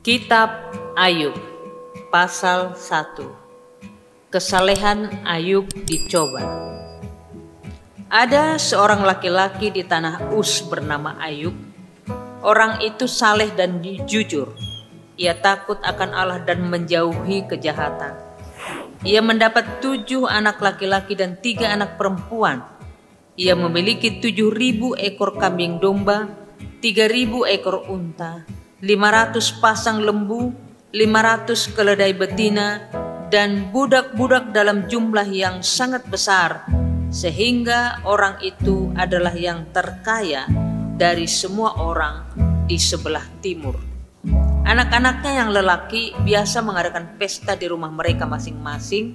Kitab Ayub pasal 1. Kesalehan Ayub dicoba. Ada seorang laki-laki di tanah Uz bernama Ayub. Orang itu saleh dan jujur. Ia takut akan Allah dan menjauhi kejahatan. Ia mendapat 7 anak laki-laki dan 3 anak perempuan. Ia memiliki 7.000 ekor kambing domba, 3.000 ekor unta, 500 pasang lembu, 500 keledai betina, dan budak-budak dalam jumlah yang sangat besar, sehingga orang itu adalah yang terkaya dari semua orang di sebelah timur. Anak-anaknya yang lelaki biasa mengadakan pesta di rumah mereka masing-masing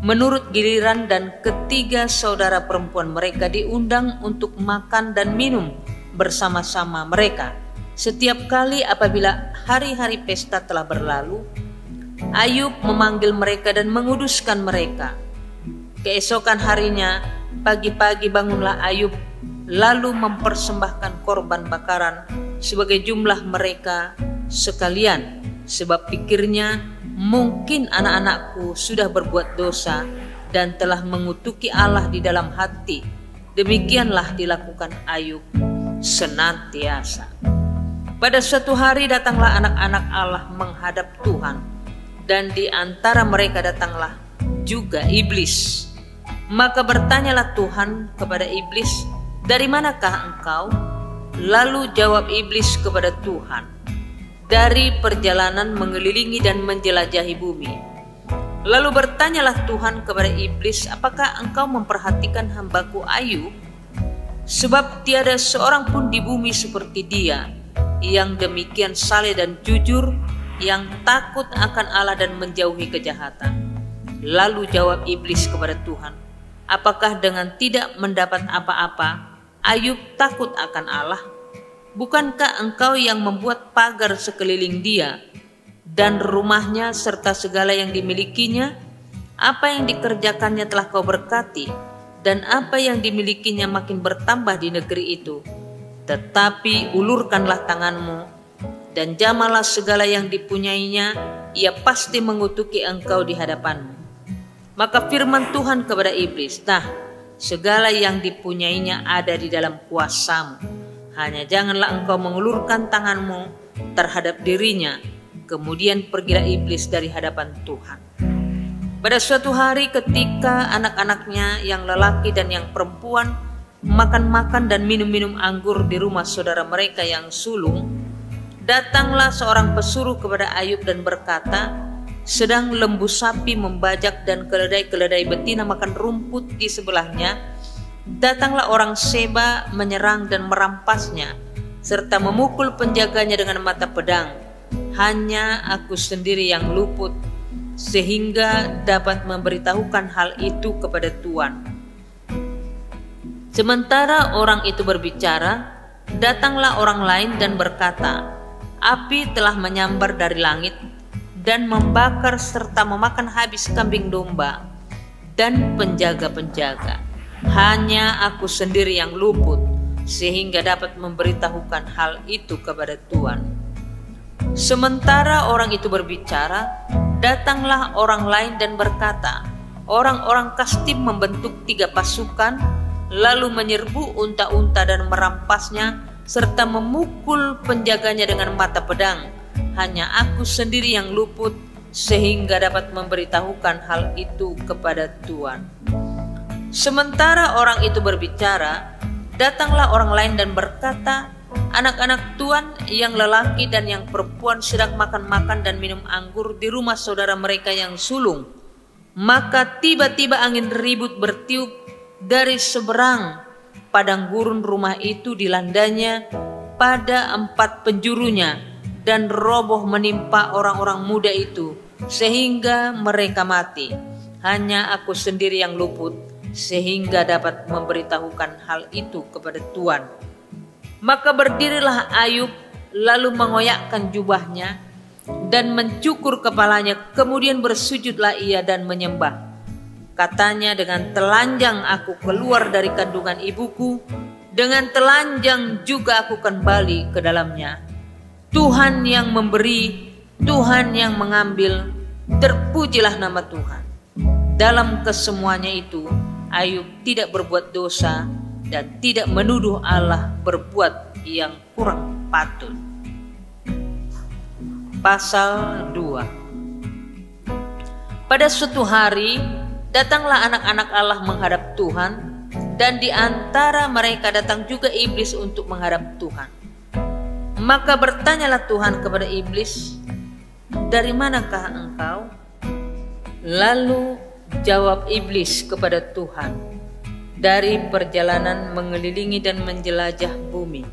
menurut giliran, dan ketiga saudara perempuan mereka diundang untuk makan dan minum bersama-sama mereka. Setiap kali apabila hari-hari pesta telah berlalu, Ayub memanggil mereka dan menguduskan mereka. Keesokan harinya, pagi-pagi bangunlah Ayub, lalu mempersembahkan korban bakaran sebagai jumlah mereka sekalian, sebab pikirnya, mungkin anak-anakku sudah berbuat dosa dan telah mengutuki Allah di dalam hati. Demikianlah dilakukan Ayub senantiasa. Pada suatu hari datanglah anak-anak Allah menghadap Tuhan, dan di antara mereka datanglah juga iblis. Maka bertanyalah Tuhan kepada iblis, "Dari manakah engkau?" Lalu jawab iblis kepada Tuhan, "Dari perjalanan mengelilingi dan menjelajahi bumi." Lalu bertanyalah Tuhan kepada iblis, "Apakah engkau memperhatikan hambaku Ayub? Sebab tiada seorang pun di bumi seperti dia, yang demikian saleh dan jujur, yang takut akan Allah dan menjauhi kejahatan." Lalu jawab iblis kepada Tuhan, "Apakah dengan tidak mendapat apa-apa Ayub takut akan Allah? Bukankah engkau yang membuat pagar sekeliling dia dan rumahnya serta segala yang dimilikinya? Apa yang dikerjakannya telah kau berkati, dan apa yang dimilikinya makin bertambah di negeri itu. Tetapi ulurkanlah tanganmu dan jamalah segala yang dipunyainya, ia pasti mengutuki engkau di hadapanmu." Maka firman Tuhan kepada iblis, "Nah, segala yang dipunyainya ada di dalam kuasamu. Hanya janganlah engkau mengulurkan tanganmu terhadap dirinya." Kemudian pergilah iblis dari hadapan Tuhan. Pada suatu hari ketika anak-anaknya yang lelaki dan yang perempuan makan-makan dan minum-minum anggur di rumah saudara mereka yang sulung, datanglah seorang pesuruh kepada Ayub dan berkata, sedang lembu sapi membajak dan keledai-keledai betina makan rumput di sebelahnya, datanglah orang Seba menyerang dan merampasnya, serta memukul penjaganya dengan mata pedang. Hanya aku sendiri yang luput, sehingga dapat memberitahukan hal itu kepada Tuan. Sementara orang itu berbicara, datanglah orang lain dan berkata, "Api telah menyambar dari langit dan membakar serta memakan habis kambing domba dan penjaga-penjaga. Hanya aku sendiri yang luput, sehingga dapat memberitahukan hal itu kepada Tuan." Sementara orang itu berbicara, datanglah orang lain dan berkata, "Orang-orang Kastim membentuk 3 pasukan, lalu menyerbu unta-unta dan merampasnya, serta memukul penjaganya dengan mata pedang. Hanya aku sendiri yang luput, sehingga dapat memberitahukan hal itu kepada Tuan." Sementara orang itu berbicara, datanglah orang lain dan berkata, "Anak-anak Tuan yang lelaki dan yang perempuan sedang makan-makan dan minum anggur di rumah saudara mereka yang sulung." Maka tiba-tiba angin ribut bertiup dari seberang padang gurun rumah itu dilandanya pada 4 penjurunya, dan roboh menimpa orang-orang muda itu, sehingga mereka mati. Hanya aku sendiri yang luput, sehingga dapat memberitahukan hal itu kepada Tuan. Maka berdirilah Ayub, lalu mengoyakkan jubahnya dan mencukur kepalanya, kemudian bersujudlah ia dan menyembah. Katanya, "Dengan telanjang aku keluar dari kandungan ibuku, dengan telanjang juga aku kembali ke dalamnya. Tuhan yang memberi, Tuhan yang mengambil, terpujilah nama Tuhan. Dalam kesemuanya itu, Ayub tidak berbuat dosa dan tidak menuduh Allah berbuat yang kurang patut. Pasal 2. Pada suatu hari, datanglah anak-anak Allah menghadap Tuhan, dan di antara mereka datang juga iblis untuk menghadap Tuhan. Maka bertanyalah Tuhan kepada iblis, "Dari manakah engkau?" Lalu jawab iblis kepada Tuhan, "Dari perjalanan mengelilingi dan menjelajah bumi."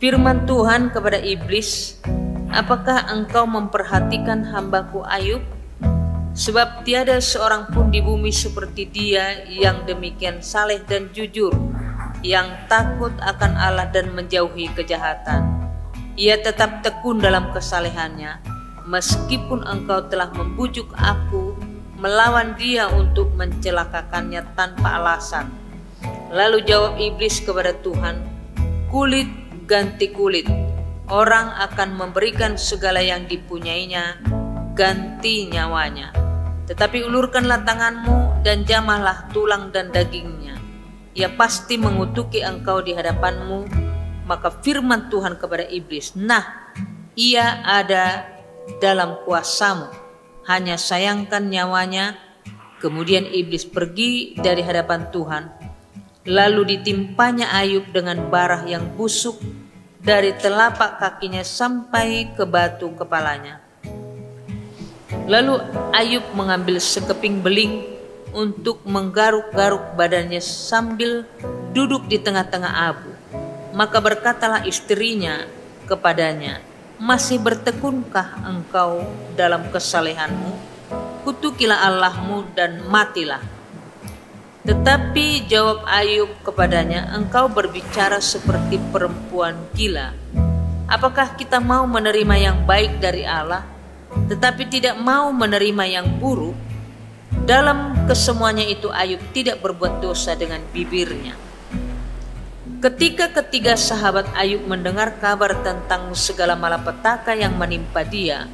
Firman Tuhan kepada iblis, "Apakah engkau memperhatikan hambaku Ayub? Sebab tiada seorang pun di bumi seperti dia yang demikian saleh dan jujur, yang takut akan Allah dan menjauhi kejahatan. Ia tetap tekun dalam kesalehannya, meskipun engkau telah membujuk aku melawan dia untuk mencelakakannya tanpa alasan." Lalu jawab iblis kepada Tuhan, "Kulit ganti kulit, orang akan memberikan segala yang dipunyainya ganti nyawanya. Tetapi ulurkanlah tanganmu dan jamahlah tulang dan dagingnya. Ia pasti mengutuki engkau di hadapanmu." Maka firman Tuhan kepada iblis, "Nah, ia ada dalam kuasamu, hanya sayangkan nyawanya." Kemudian iblis pergi dari hadapan Tuhan. Lalu ditimpanya Ayub dengan barah yang busuk dari telapak kakinya sampai ke batu kepalanya. Lalu Ayub mengambil sekeping beling untuk menggaruk-garuk badannya sambil duduk di tengah-tengah abu. Maka berkatalah istrinya kepadanya, "Masih bertekunkah engkau dalam kesalehanmu? Kutukilah Allahmu dan matilah." Tetapi jawab Ayub kepadanya, "Engkau berbicara seperti perempuan gila. Apakah kita mau menerima yang baik dari Allah, tetapi tidak mau menerima yang buruk?" Dalam kesemuanya itu Ayub tidak berbuat dosa dengan bibirnya. Ketika ketiga sahabat Ayub mendengar kabar tentang segala malapetaka yang menimpa dia,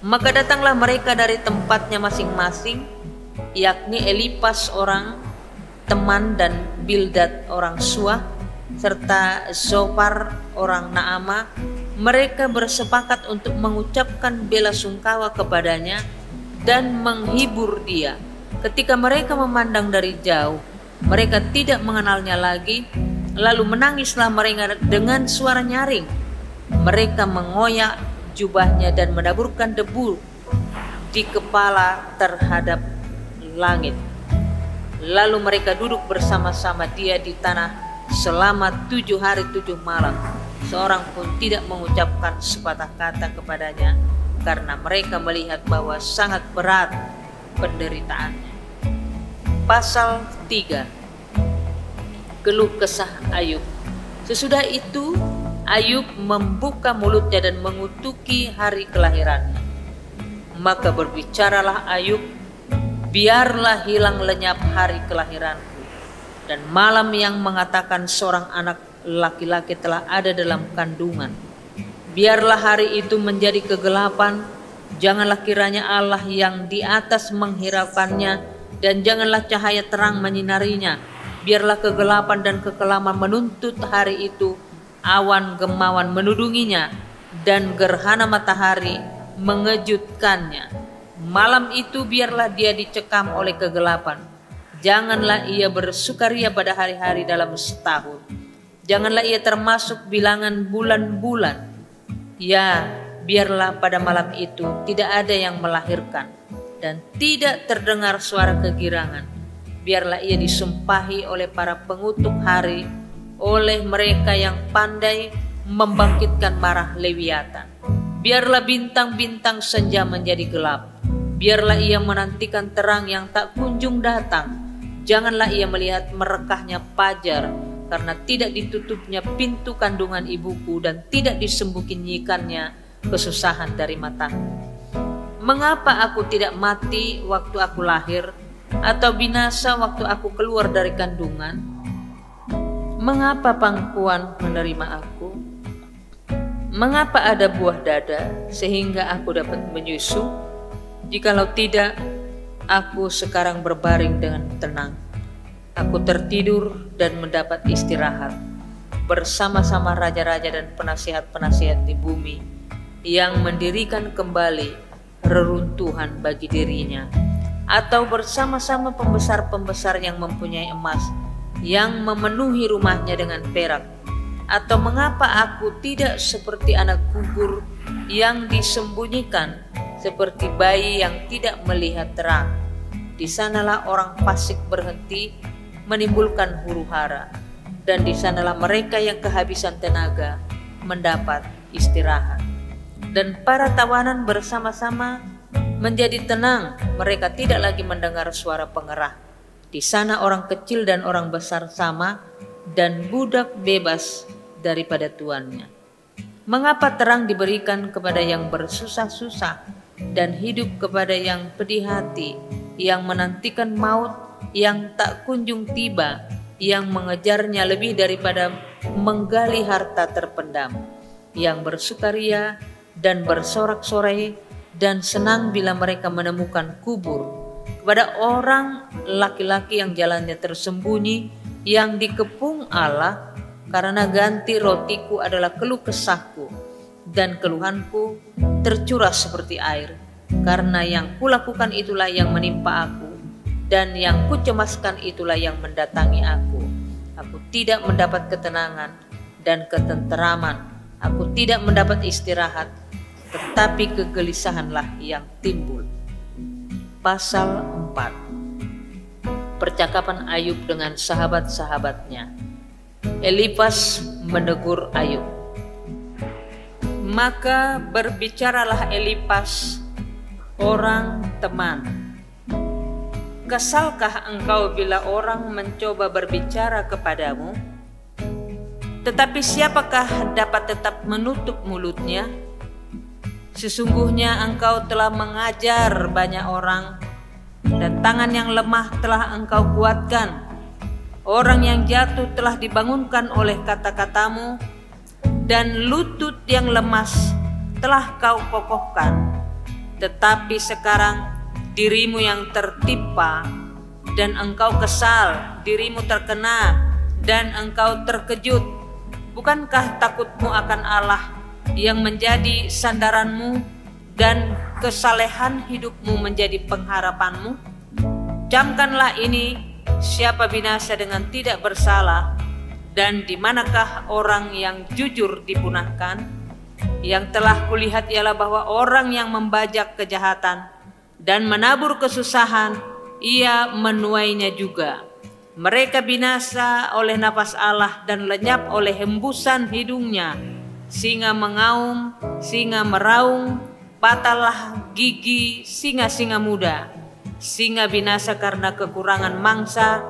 maka datanglah mereka dari tempatnya masing-masing, yakni Elipas orang teman dan Bildad orang Suah, serta Zofar orang Naama. Mereka bersepakat untuk mengucapkan bela sungkawa kepadanya dan menghibur dia. Ketika mereka memandang dari jauh, mereka tidak mengenalnya lagi. Lalu menangislah mereka dengan suara nyaring. Mereka mengoyak jubahnya dan menaburkan debu di kepala terhadap langit. Lalu mereka duduk bersama-sama dia di tanah selama 7 hari 7 malam. Seorang pun tidak mengucapkan sepatah kata kepadanya, karena mereka melihat bahwa sangat berat penderitaannya. Pasal 3. Keluh kesah Ayub. Sesudah itu Ayub membuka mulutnya dan mengutuki hari kelahirannya. Maka berbicaralah Ayub, "Biarlah hilang lenyap hari kelahiranku, dan malam yang mengatakan seorang anak laki-laki telah ada dalam kandungan. Biarlah hari itu menjadi kegelapan, janganlah kiranya Allah yang di atas menghiraukannya, dan janganlah cahaya terang menyinarinya. Biarlah kegelapan dan kekelaman menuntut hari itu, awan gemawan menudunginya, dan gerhana matahari mengejutkannya. Malam itu biarlah dia dicekam oleh kegelapan. Janganlah ia bersukaria pada hari-hari dalam setahun. Janganlah ia termasuk bilangan bulan-bulan. Ya, biarlah pada malam itu tidak ada yang melahirkan, dan tidak terdengar suara kegirangan. Biarlah ia disumpahi oleh para pengutuk hari, oleh mereka yang pandai membangkitkan marah Lewiatan. Biarlah bintang-bintang senja menjadi gelap. Biarlah ia menantikan terang yang tak kunjung datang. Janganlah ia melihat merekahnya fajar, karena tidak ditutupnya pintu kandungan ibuku, dan tidak disembunyikannya kesusahan dari mataku. Mengapa aku tidak mati waktu aku lahir, atau binasa waktu aku keluar dari kandungan? Mengapa pangkuan menerima aku? Mengapa ada buah dada sehingga aku dapat menyusu? Jikalau tidak, aku sekarang berbaring dengan tenang. Aku tertidur dan mendapat istirahat bersama-sama raja-raja dan penasihat-penasihat di bumi yang mendirikan kembali reruntuhan bagi dirinya, atau bersama-sama pembesar-pembesar yang mempunyai emas yang memenuhi rumahnya dengan perak. Atau mengapa aku tidak seperti anak gugur yang disembunyikan, seperti bayi yang tidak melihat terang? Di sanalah orang fasik berhenti menimbulkan huru-hara, dan di sanalah mereka yang kehabisan tenaga mendapat istirahat. Dan para tawanan bersama-sama menjadi tenang, mereka tidak lagi mendengar suara pengerah. Di sana orang kecil dan orang besar sama, dan budak bebas daripada tuannya. Mengapa terang diberikan kepada yang bersusah-susah, dan hidup kepada yang pedih hati, yang menantikan maut yang tak kunjung tiba, yang mengejarnya lebih daripada menggali harta terpendam, yang bersukaria dan bersorak-sorai dan senang bila mereka menemukan kubur, kepada orang laki-laki yang jalannya tersembunyi, yang dikepung Allah, karena ganti rotiku adalah keluh kesahku, dan keluhanku tercurah seperti air, karena yang kulakukan itulah yang menimpa aku, dan yang kucemaskan itulah yang mendatangi aku. Aku tidak mendapat ketenangan dan ketenteraman, aku tidak mendapat istirahat, tetapi kegelisahanlah yang timbul. Pasal 4. Percakapan Ayub dengan sahabat-sahabatnya. Elifas menegur Ayub. Maka berbicaralah Elifas, orang teman. Kesalkah engkau bila orang mencoba berbicara kepadamu? Tetapi siapakah dapat tetap menutup mulutnya? Sesungguhnya engkau telah mengajar banyak orang, dan tangan yang lemah telah engkau kuatkan. Orang yang jatuh telah dibangunkan oleh kata-katamu, dan lutut yang lemas telah kau kokohkan. Tetapi sekarang dirimu yang tertimpa, dan engkau kesal, dirimu terkena, dan engkau terkejut. Bukankah takutmu akan Allah yang menjadi sandaranmu, dan kesalehan hidupmu menjadi pengharapanmu? Camkanlah ini, siapa binasa dengan tidak bersalah, dan di manakah orang yang jujur dipunahkan? Yang telah kulihat ialah bahwa orang yang membajak kejahatan dan menabur kesusahan, ia menuainya juga. Mereka binasa oleh nafas Allah dan lenyap oleh hembusan hidungnya. Singa mengaum, singa meraung, patahlah gigi singa-singa muda. Singa binasa karena kekurangan mangsa,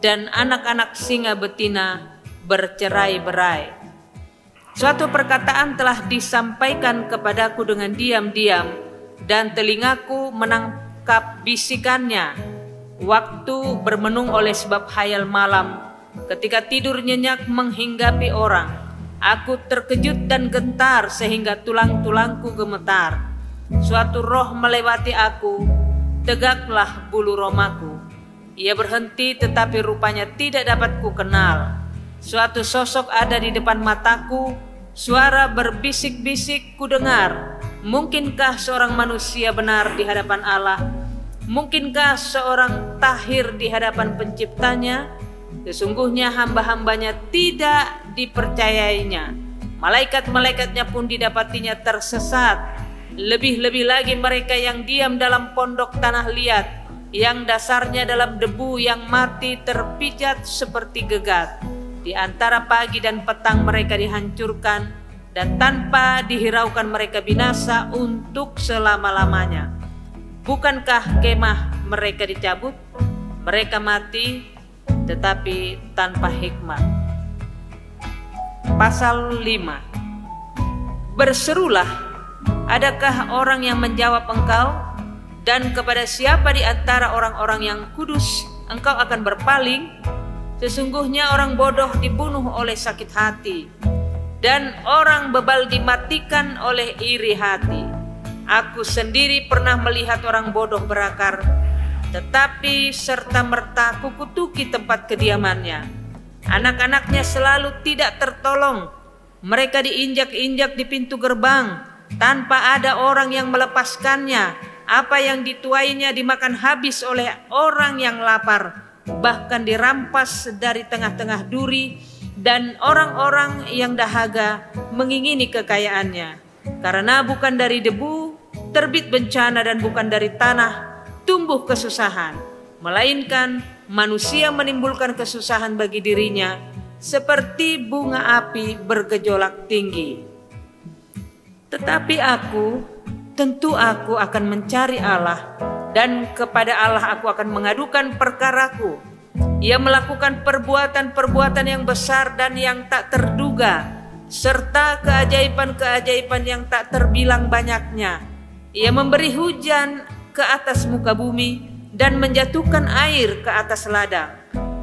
dan anak-anak singa betina bercerai-berai. Suatu perkataan telah disampaikan kepadaku dengan diam-diam, dan telingaku menangkap bisikannya. Waktu bermenung oleh sebab hayal malam, ketika tidur nyenyak menghinggapi orang, aku terkejut dan gentar sehingga tulang-tulangku gemetar. Suatu roh melewati aku, tegaklah bulu romaku. Ia berhenti tetapi rupanya tidak dapat ku kenal. Suatu sosok ada di depan mataku, suara berbisik-bisik ku dengar. Mungkinkah seorang manusia benar di hadapan Allah? Mungkinkah seorang tahir di hadapan penciptanya? Sesungguhnya hamba-hambanya tidak dipercayainya. Malaikat-malaikatnya pun didapatinya tersesat. Lebih-lebih lagi mereka yang diam dalam pondok tanah liat, yang dasarnya dalam debu yang mati terpijat seperti gegat. Di antara pagi dan petang mereka dihancurkan, dan tanpa dihiraukan mereka binasa untuk selama-lamanya. Bukankah kemah mereka dicabut? Mereka mati tetapi tanpa hikmat. Pasal 5. Berserulah, adakah orang yang menjawab engkau? Dan kepada siapa di antara orang-orang yang kudus engkau akan berpaling? Sesungguhnya orang bodoh dibunuh oleh sakit hati. dan orang bebal dimatikan oleh iri hati. Aku sendiri pernah melihat orang bodoh berakar, tetapi serta-merta kukutuki tempat kediamannya. Anak-anaknya selalu tidak tertolong. Mereka diinjak-injak di pintu gerbang tanpa ada orang yang melepaskannya. Apa yang dituainya dimakan habis oleh orang yang lapar, bahkan dirampas dari tengah-tengah duri, dan orang-orang yang dahaga mengingini kekayaannya. Karena bukan dari debu terbit bencana, dan bukan dari tanah tumbuh kesusahan, melainkan manusia menimbulkan kesusahan bagi dirinya seperti bunga api bergejolak tinggi. Tetapi tentu aku akan mencari Allah, dan kepada Allah aku akan mengadukan perkaraku. Ia melakukan perbuatan-perbuatan yang besar dan yang tak terduga, serta keajaiban-keajaiban yang tak terbilang banyaknya. Ia memberi hujan ke atas muka bumi dan menjatuhkan air ke atas ladang.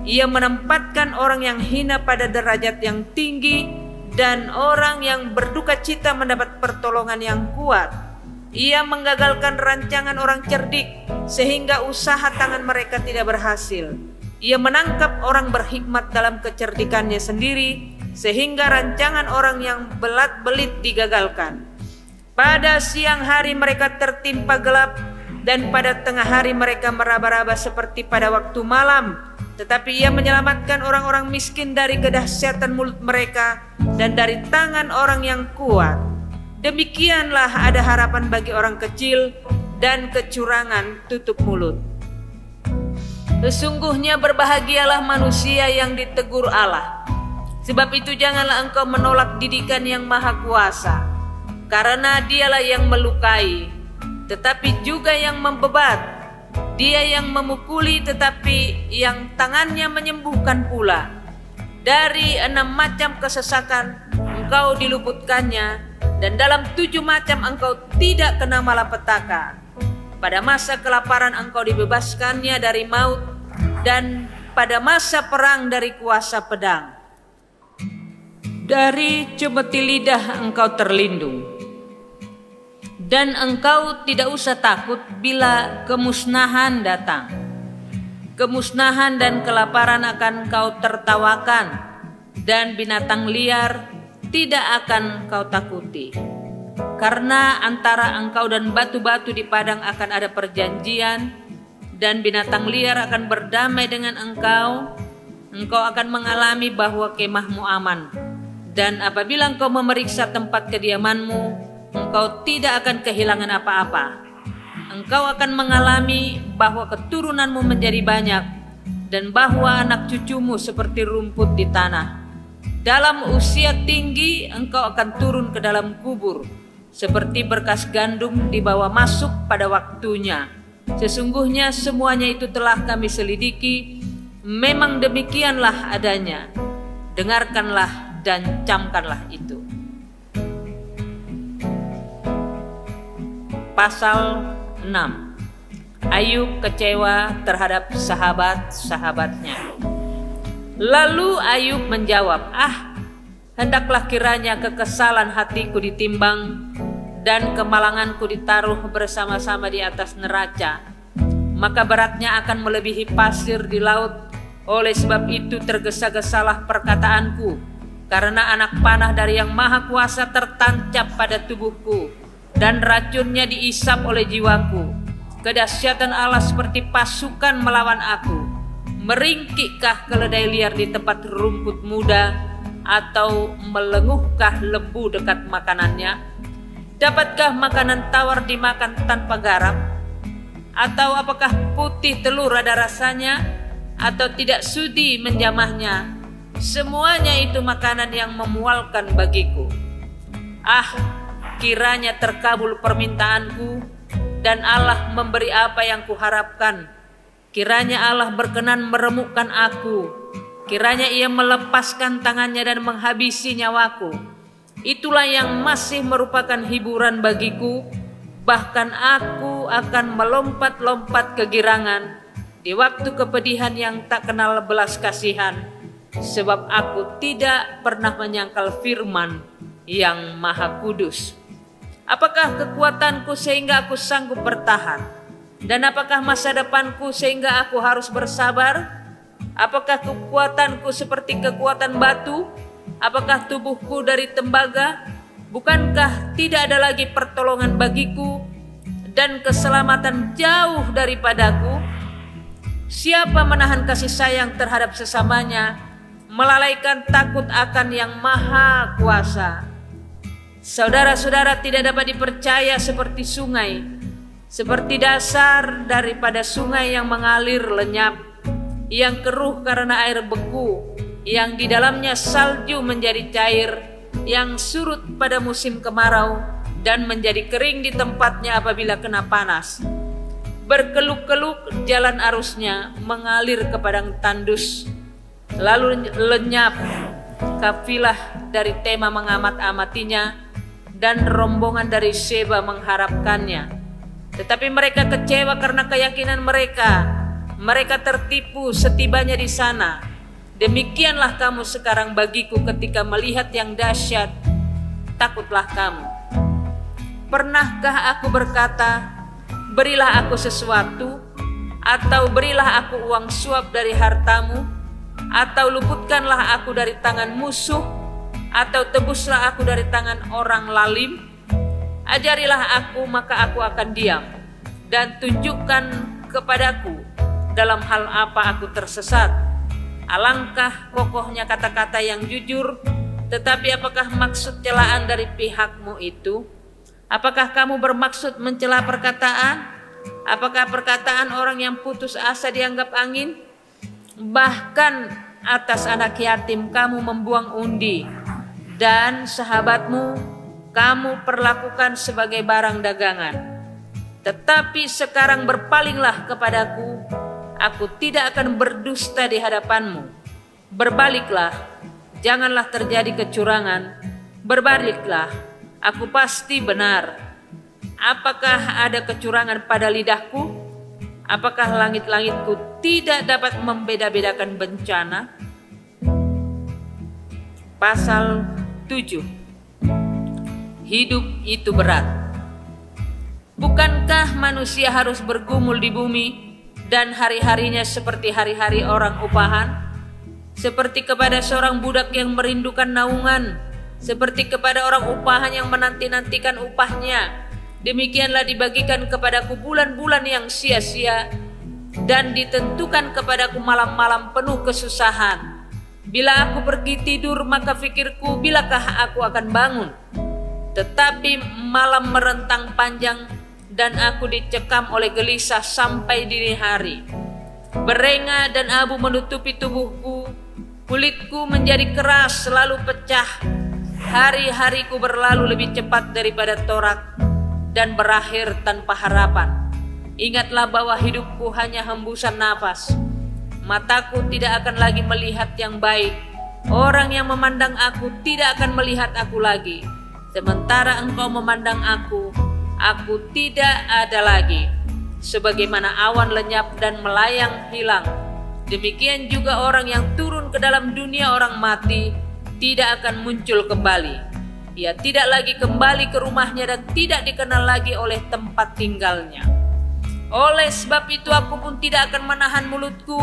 Ia menempatkan orang yang hina pada derajat yang tinggi, dan orang yang berduka cita mendapat pertolongan yang kuat. Ia menggagalkan rancangan orang cerdik, sehingga usaha tangan mereka tidak berhasil. Ia menangkap orang berhikmat dalam kecerdikannya sendiri, sehingga rancangan orang yang belat-belit digagalkan. Pada siang hari mereka tertimpa gelap, dan pada tengah hari mereka meraba-raba seperti pada waktu malam. Tetapi ia menyelamatkan orang-orang miskin dari kedahsyatan mulut mereka dan dari tangan orang yang kuat. Demikianlah ada harapan bagi orang kecil, dan kecurangan tutup mulut. Sesungguhnya berbahagialah manusia yang ditegur Allah. Sebab itu janganlah engkau menolak didikan yang maha kuasa, karena dialah yang melukai, tetapi juga yang membebat. Dia yang memukuli, tetapi yang tangannya menyembuhkan pula. Dari 6 macam kesesakan engkau diluputkannya, dan dalam 7 macam engkau tidak kena malapetaka. Pada masa kelaparan engkau dibebaskannya dari maut, dan pada masa perang dari kuasa pedang. Dari cemeti lidah engkau terlindung, dan engkau tidak usah takut bila kemusnahan datang. Kemusnahan dan kelaparan akan kau tertawakan, dan binatang liar tidak akan kau takuti. Karena antara engkau dan batu-batu di padang akan ada perjanjian, dan binatang liar akan berdamai dengan engkau. Engkau akan mengalami bahwa kemahmu aman, dan apabila engkau memeriksa tempat kediamanmu, engkau tidak akan kehilangan apa-apa. Engkau akan mengalami bahwa keturunanmu menjadi banyak, dan bahwa anak cucumu seperti rumput di tanah. Dalam usia tinggi engkau akan turun ke dalam kubur, seperti berkas gandum dibawa masuk pada waktunya. Sesungguhnya semuanya itu telah kami selidiki, memang demikianlah adanya. Dengarkanlah dan camkanlah itu. Pasal 6. Ayub kecewa terhadap sahabat-sahabatnya. Lalu Ayub menjawab, hendaklah kiranya kekesalan hatiku ditimbang, dan kemalanganku ditaruh bersama-sama di atas neraca. Maka beratnya akan melebihi pasir di laut. Oleh sebab itu tergesa-gesalah perkataanku, karena anak panah dari Yang Maha Kuasa tertancap pada tubuhku, dan racunnya diisap oleh jiwaku. Kedahsyatan Allah seperti pasukan melawan aku. Meringkikkah keledai liar di tempat rumput muda, atau melenguhkah lembu dekat makanannya? Dapatkah makanan tawar dimakan tanpa garam? Atau apakah putih telur ada rasanya, atau tidak sudi menjamahnya? Semuanya itu makanan yang memualkan bagiku. Kiranya terkabul permintaanku, dan Allah memberi apa yang kuharapkan. Kiranya Allah berkenan meremukkan aku. Kiranya Ia melepaskan tangannya dan menghabisi nyawaku. Itulah yang masih merupakan hiburan bagiku. Bahkan aku akan melompat-lompat kegirangan di waktu kepedihan yang tak kenal belas kasihan. sebab aku tidak pernah menyangkal firman yang Maha Kudus. Apakah kekuatanku sehingga aku sanggup bertahan? Dan apakah masa depanku sehingga aku harus bersabar? Apakah kekuatanku seperti kekuatan batu? Apakah tubuhku dari tembaga? Bukankah tidak ada lagi pertolongan bagiku dan keselamatan jauh daripadaku? Siapa menahan kasih sayang terhadap sesamanya, melalaikan takut akan yang Maha Kuasa? Saudara-saudara, tidak dapat dipercaya seperti sungai, seperti dasar daripada sungai yang mengalir lenyap, yang keruh karena air beku, yang di dalamnya salju menjadi cair, yang surut pada musim kemarau dan menjadi kering di tempatnya apabila kena panas. Berkeluk-keluk jalan arusnya, mengalir ke padang tandus, lalu lenyap. Kafilah dari Tema mengamat-amatinya, dan rombongan dari Sheba mengharapkannya. Tetapi mereka kecewa karena keyakinan mereka. Mereka tertipu setibanya di sana. Demikianlah kamu sekarang bagiku ketika melihat yang dahsyat. Takutlah kamu. Pernahkah aku berkata, berilah aku sesuatu, atau berilah aku uang suap dari hartamu, atau luputkanlah aku dari tangan musuh, atau tebuslah aku dari tangan orang lalim? Ajarilah aku, maka aku akan diam, dan tunjukkan kepadaku dalam hal apa aku tersesat. Alangkah kokohnya kata-kata yang jujur, tetapi apakah maksud celaan dari pihakmu itu? Apakah kamu bermaksud mencela perkataan? Apakah perkataan orang yang putus asa dianggap angin? Bahkan atas anak yatim kamu membuang undi, dan sahabatmu kamu perlakukan sebagai barang dagangan. Tetapi sekarang berpalinglah kepadaku, aku tidak akan berdusta di hadapanmu. Berbaliklah, janganlah terjadi kecurangan. Berbaliklah, aku pasti benar. Apakah ada kecurangan pada lidahku? Apakah langit-langitku tidak dapat membeda-bedakan bencana? Pasal 7. Hidup itu berat. Bukankah manusia harus bergumul di bumi dan hari-harinya seperti hari-hari orang upahan? Seperti kepada seorang budak yang merindukan naungan, seperti kepada orang upahan yang menanti-nantikan upahnya. Demikianlah dibagikan kepadaku bulan-bulan yang sia-sia, dan ditentukan kepadaku malam-malam penuh kesusahan. Bila aku pergi tidur, maka fikirku, bilakah aku akan bangun? Tetapi malam merentang panjang, dan aku dicekam oleh gelisah sampai dini hari. Berenga dan abu menutupi tubuhku, kulitku menjadi keras selalu pecah. Hari-hariku berlalu lebih cepat daripada torak, dan berakhir tanpa harapan. Ingatlah bahwa hidupku hanya hembusan nafas. Mataku tidak akan lagi melihat yang baik. Orang yang memandang aku tidak akan melihat aku lagi. Sementara engkau memandang aku tidak ada lagi. Sebagaimana awan lenyap dan melayang hilang, demikian juga orang yang turun ke dalam dunia orang mati tidak akan muncul kembali. Ia tidak lagi kembali ke rumahnya dan tidak dikenal lagi oleh tempat tinggalnya. Oleh sebab itu aku pun tidak akan menahan mulutku.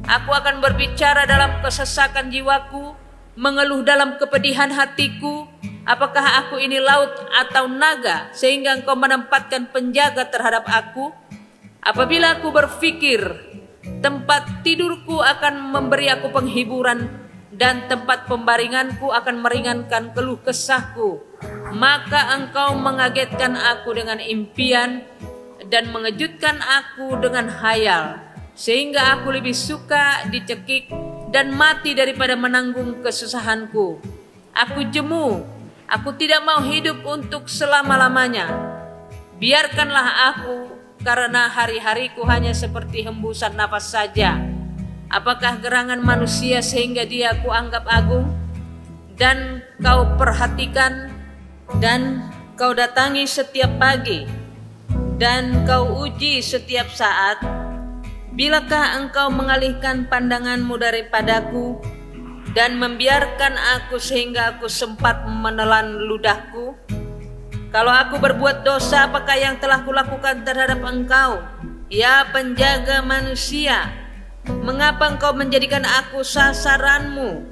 Aku akan berbicara dalam kesesakan jiwaku, mengeluh dalam kepedihan hatiku. Apakah aku ini laut atau naga sehingga engkau menempatkan penjaga terhadap aku? Apabila aku berpikir, tempat tidurku akan memberi aku penghiburan, dan tempat pembaringanku akan meringankan keluh kesahku, maka engkau mengagetkan aku dengan impian dan mengejutkan aku dengan hayal, sehingga aku lebih suka dicekik dan mati daripada menanggung kesusahanku. Aku jemu, aku tidak mau hidup untuk selama-lamanya. Biarkanlah aku, karena hari-hariku hanya seperti hembusan nafas saja. Apakah gerangan manusia sehingga dia kuanggap agung? Dan kau perhatikan, dan kau datangi setiap pagi, dan kau uji setiap saat. Bilakah engkau mengalihkan pandanganmu daripadaku dan membiarkan aku sehingga aku sempat menelan ludahku? Kalau aku berbuat dosa, apakah yang telah kulakukan terhadap Engkau, ya penjaga manusia? Mengapa Engkau menjadikan aku sasaranmu,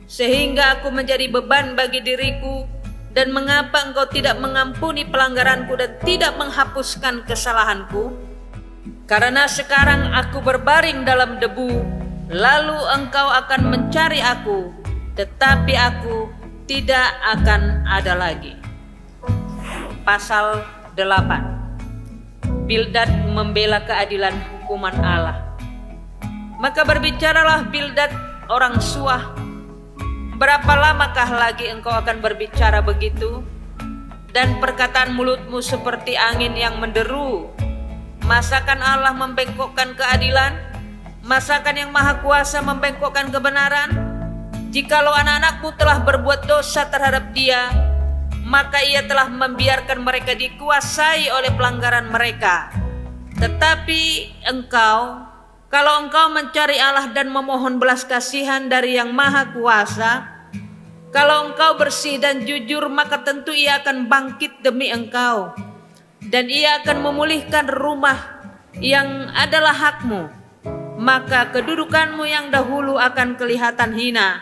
sehingga aku menjadi beban bagi diriku? Dan mengapa Engkau tidak mengampuni pelanggaranku dan tidak menghapuskan kesalahanku? Karena sekarang aku berbaring dalam debu, lalu Engkau akan mencari aku, tetapi aku tidak akan ada lagi. Pasal 8. Bildad membela keadilan hukuman Allah. Maka berbicaralah Bildad orang Suah, berapa lamakah lagi engkau akan berbicara begitu? Dan perkataan mulutmu seperti angin yang menderu. Masakan Allah membengkokkan keadilan? Masakan yang Maha Kuasa membengkokkan kebenaran? Jikalau anak-anakmu telah berbuat dosa terhadap Dia, maka Ia telah membiarkan mereka dikuasai oleh pelanggaran mereka. Tetapi engkau, kalau engkau mencari Allah dan memohon belas kasihan dari Yang Maha Kuasa, kalau engkau bersih dan jujur, maka tentu Ia akan bangkit demi engkau, dan Ia akan memulihkan rumah yang adalah hakmu. Maka kedudukanmu yang dahulu akan kelihatan hina,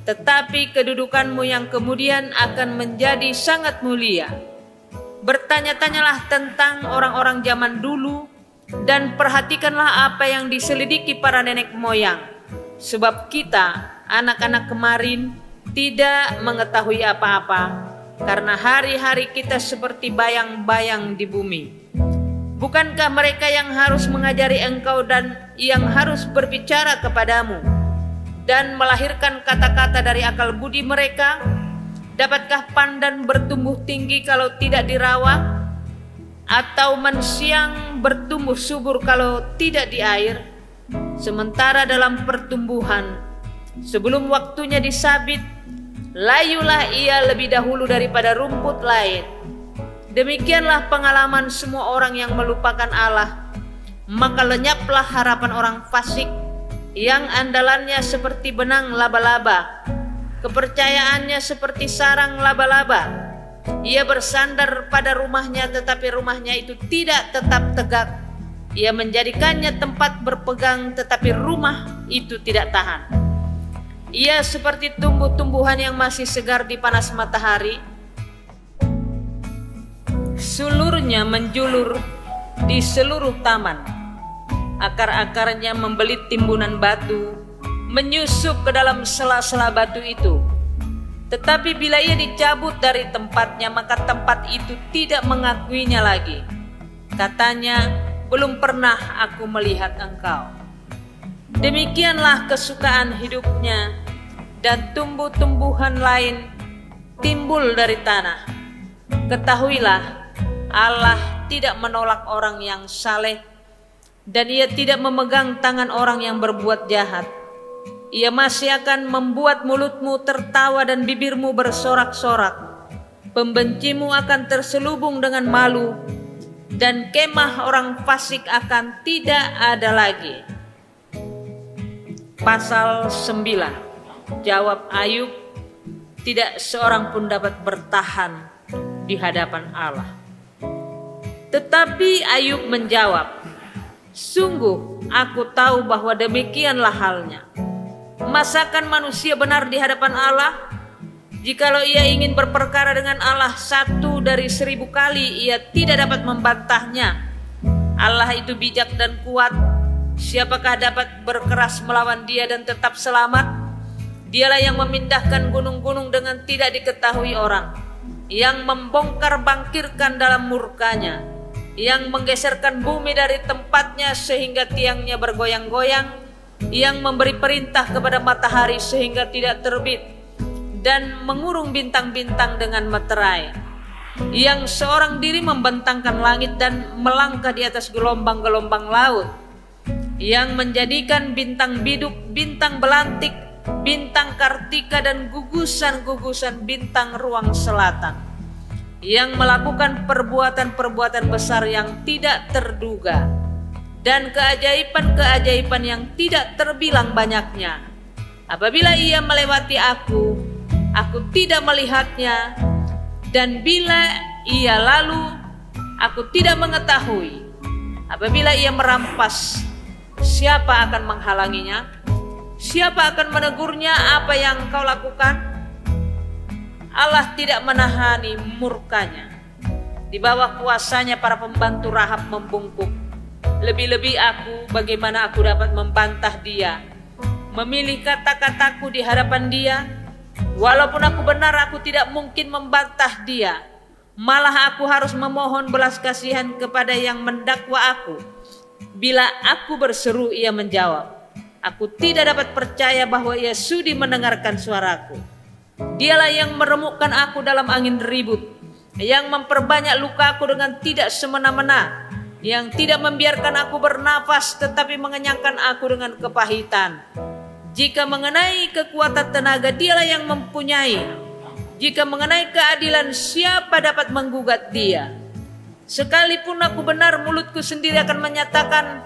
tetapi kedudukanmu yang kemudian akan menjadi sangat mulia. Bertanya-tanyalah tentang orang-orang zaman dulu, dan perhatikanlah apa yang diselidiki para nenek moyang. Sebab kita, anak-anak kemarin, tidak mengetahui apa-apa, karena hari-hari kita seperti bayang-bayang di bumi. Bukankah mereka yang harus mengajari engkau dan yang harus berbicara kepadamu, dan melahirkan kata-kata dari akal budi mereka? Dapatkah pandan bertumbuh tinggi kalau tidak dirawat? Atau mensiang bertumbuh subur kalau tidak di air? Sementara dalam pertumbuhan, sebelum waktunya disabit, layulah ia lebih dahulu daripada rumput lain. Demikianlah pengalaman semua orang yang melupakan Allah. Maka lenyaplah harapan orang fasik, yang andalannya seperti benang laba-laba, kepercayaannya seperti sarang laba-laba. Ia bersandar pada rumahnya, tetapi rumahnya itu tidak tetap tegak. Ia menjadikannya tempat berpegang, tetapi rumah itu tidak tahan. Ia seperti tumbuh-tumbuhan yang masih segar di panas matahari. Sulurnya menjulur di seluruh taman. Akar-akarnya membelit timbunan batu, menyusup ke dalam sela-sela batu itu. Tetapi bila ia dicabut dari tempatnya, maka tempat itu tidak mengakuinya lagi. Katanya, belum pernah aku melihat engkau. Demikianlah kesukaan hidupnya, dan tumbuh-tumbuhan lain timbul dari tanah. Ketahuilah, Allah tidak menolak orang yang saleh, dan Ia tidak memegang tangan orang yang berbuat jahat. Ia masih akan membuat mulutmu tertawa dan bibirmu bersorak-sorak. Pembencimu akan terselubung dengan malu, dan kemah orang fasik akan tidak ada lagi. Pasal 9. Jawab Ayub, tidak seorang pun dapat bertahan di hadapan Allah. Tetapi Ayub menjawab, sungguh aku tahu bahwa demikianlah halnya. Masakan manusia benar di hadapan Allah? Jikalau ia ingin berperkara dengan Allah 1 dari 1000 kali, ia tidak dapat membantahnya. Allah itu bijak dan kuat. Siapakah dapat berkeras melawan Dia dan tetap selamat? Dialah yang memindahkan gunung-gunung dengan tidak diketahui orang, yang membongkar bangkirkan dalam murkanya, yang menggeserkan bumi dari tempatnya sehingga tiangnya bergoyang-goyang, yang memberi perintah kepada matahari sehingga tidak terbit, dan mengurung bintang-bintang dengan meterai, yang seorang diri membentangkan langit dan melangkah di atas gelombang-gelombang laut, yang menjadikan bintang biduk, bintang belantik, bintang kartika dan gugusan-gugusan bintang ruang selatan, yang melakukan perbuatan-perbuatan besar yang tidak terduga, dan keajaiban-keajaiban yang tidak terbilang banyaknya, Apabila ia melewati aku tidak melihatnya, dan bila ia lalu, aku tidak mengetahui. Apabila ia merampas, siapa akan menghalanginya? Siapa akan menegurnya apa yang kau lakukan? Allah tidak menahani murkanya. Di bawah kuasanya para pembantu Rahab membungkuk. Lebih-lebih aku, bagaimana aku dapat membantah dia, memilih kata-kataku di hadapan dia. Walaupun aku benar, aku tidak mungkin membantah dia. Malah aku harus memohon belas kasihan kepada yang mendakwa aku. Bila aku berseru, ia menjawab. Aku tidak dapat percaya bahwa ia sudi mendengarkan suaraku. Dialah yang meremukkan aku dalam angin ribut, yang memperbanyak lukaku dengan tidak semena-mena, yang tidak membiarkan aku bernafas tetapi mengenyangkan aku dengan kepahitan. Jika mengenai kekuatan tenaga, dialah yang mempunyai. Jika mengenai keadilan, siapa dapat menggugat dia? Sekalipun aku benar, mulutku sendiri akan menyatakan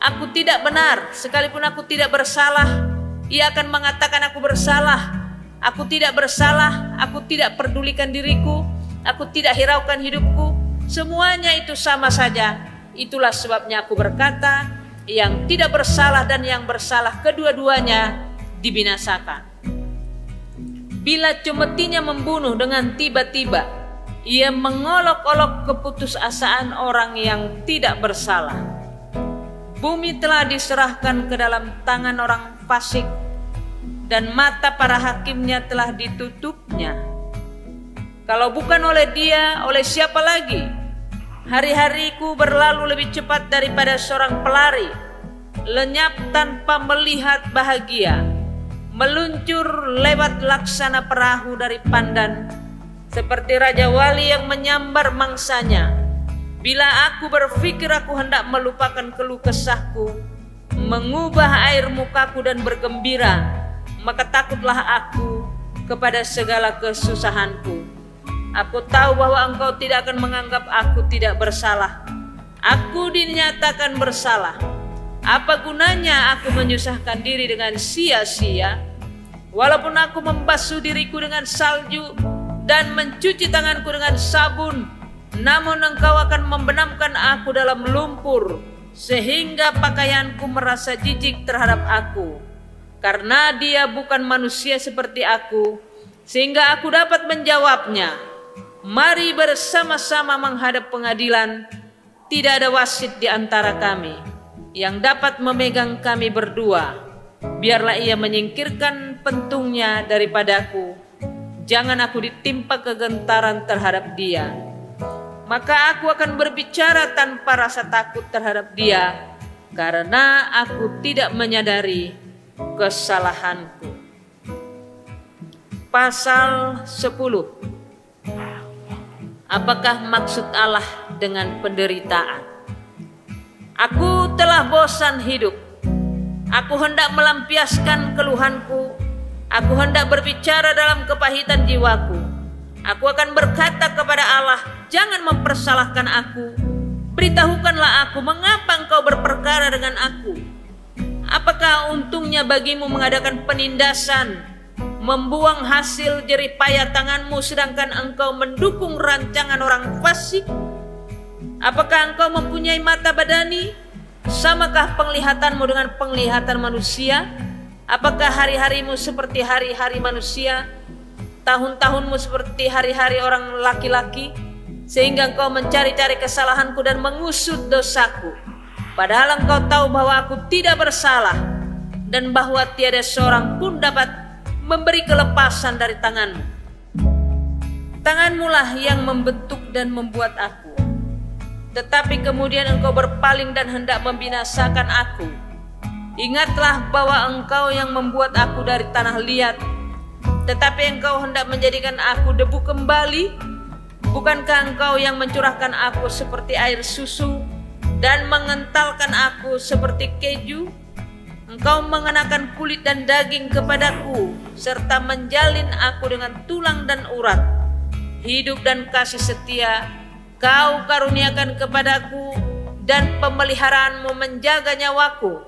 aku tidak benar. Sekalipun aku tidak bersalah, ia akan mengatakan aku bersalah. Aku tidak bersalah, aku tidak pedulikan diriku, aku tidak hiraukan hidupku. Semuanya itu sama saja. Itulah sebabnya aku berkata, yang tidak bersalah dan yang bersalah kedua-duanya dibinasakan. Bila cemetinya membunuh dengan tiba-tiba, ia mengolok-olok keputusasaan orang yang tidak bersalah. Bumi telah diserahkan ke dalam tangan orang fasik, dan mata para hakimnya telah ditutupnya. Kalau bukan oleh dia, oleh siapa lagi? Hari-hariku berlalu lebih cepat daripada seorang pelari, lenyap tanpa melihat bahagia, meluncur lewat laksana perahu dari pandan, seperti Raja Wali yang menyambar mangsanya. Bila aku berpikir aku hendak melupakan keluh kesahku, mengubah air mukaku dan bergembira, maka takutlah aku kepada segala kesusahanku. Aku tahu bahwa engkau tidak akan menganggap aku tidak bersalah. Aku dinyatakan bersalah. Apa gunanya aku menyusahkan diri dengan sia-sia? Walaupun aku membasuh diriku dengan salju dan mencuci tanganku dengan sabun, namun engkau akan membenamkan aku dalam lumpur, sehingga pakaianku merasa jijik terhadap aku. Karena dia bukan manusia seperti aku, sehingga aku dapat menjawabnya. Mari bersama-sama menghadap pengadilan. Tidak ada wasit di antara kami yang dapat memegang kami berdua. Biarlah ia menyingkirkan pentungnya daripadaku. Jangan aku ditimpa kegentaran terhadap dia. Maka aku akan berbicara tanpa rasa takut terhadap dia, karena aku tidak menyadari kesalahanku. Pasal 10. Apakah maksud Allah dengan penderitaan? Aku telah bosan hidup. Aku hendak melampiaskan keluhanku. Aku hendak berbicara dalam kepahitan jiwaku. Aku akan berkata kepada Allah, jangan mempersalahkan aku. Beritahukanlah aku, mengapa engkau berperkara dengan aku? Apakah untungnya bagimu mengadakan penindasan, membuang hasil jeripaya tanganmu, sedangkan engkau mendukung rancangan orang fasik? Apakah engkau mempunyai mata badani? Samakah penglihatanmu dengan penglihatan manusia? Apakah hari-harimu seperti hari-hari manusia? Tahun-tahunmu seperti hari-hari orang laki-laki? Sehingga engkau mencari-cari kesalahanku dan mengusut dosaku. Padahal engkau tahu bahwa aku tidak bersalah, dan bahwa tiada seorang pun dapat memberi kelepasan dari tanganmu. Tanganmulah yang membentuk dan membuat aku. Tetapi kemudian engkau berpaling dan hendak membinasakan aku. Ingatlah bahwa engkau yang membuat aku dari tanah liat, tetapi engkau hendak menjadikan aku debu kembali. Bukankah engkau yang mencurahkan aku seperti air susu dan mengentalkan aku seperti keju? Engkau mengenakan kulit dan daging kepadaku, serta menjalin aku dengan tulang dan urat. Hidup dan kasih setia kau karuniakan kepadaku, dan pemeliharaanmu menjaga nyawaku.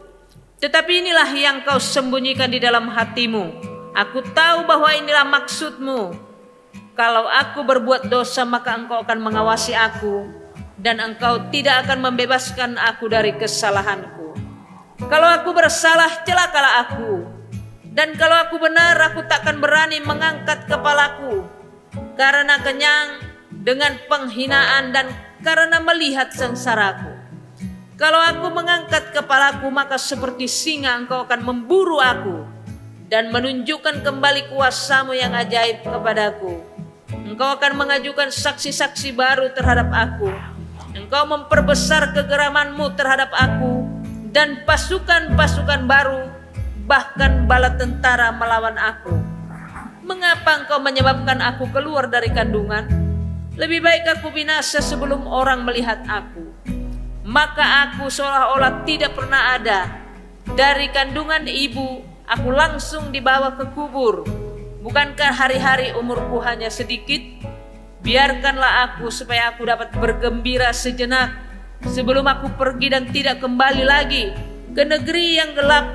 Tetapi inilah yang kau sembunyikan di dalam hatimu. Aku tahu bahwa inilah maksudmu. Kalau aku berbuat dosa, maka engkau akan mengawasi aku, dan engkau tidak akan membebaskan aku dari kesalahanku. Kalau aku bersalah, celakalah aku. Dan kalau aku benar, aku takkan berani mengangkat kepalaku, karena kenyang dengan penghinaan dan karena melihat sengsaraku. Kalau aku mengangkat kepalaku, maka seperti singa engkau akan memburu aku dan menunjukkan kembali kuasa-Mu yang ajaib kepadaku. Engkau akan mengajukan saksi-saksi baru terhadap aku. Engkau memperbesar kegeraman-Mu terhadap aku, dan pasukan-pasukan baru, bahkan bala tentara melawan aku. Mengapa engkau menyebabkan aku keluar dari kandungan? Lebih baik aku binasa sebelum orang melihat aku. Maka aku seolah-olah tidak pernah ada. Dari kandungan ibu, aku langsung dibawa ke kubur. Bukankah hari-hari umurku hanya sedikit? Biarkanlah aku supaya aku dapat bergembira sejenak sebelum aku pergi dan tidak kembali lagi ke negeri yang gelap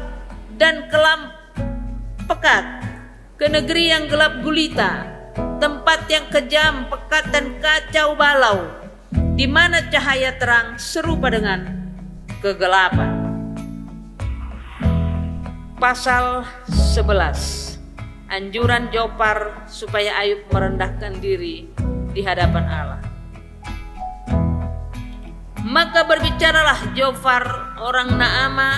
dan kelam pekat, ke negeri yang gelap gulita, tempat yang kejam, pekat dan kacau balau, di mana cahaya terang serupa dengan kegelapan. Pasal 11. Anjuran Jofar supaya Ayub merendahkan diri di hadapan Allah. Maka berbicaralah Jofar orang Naamah.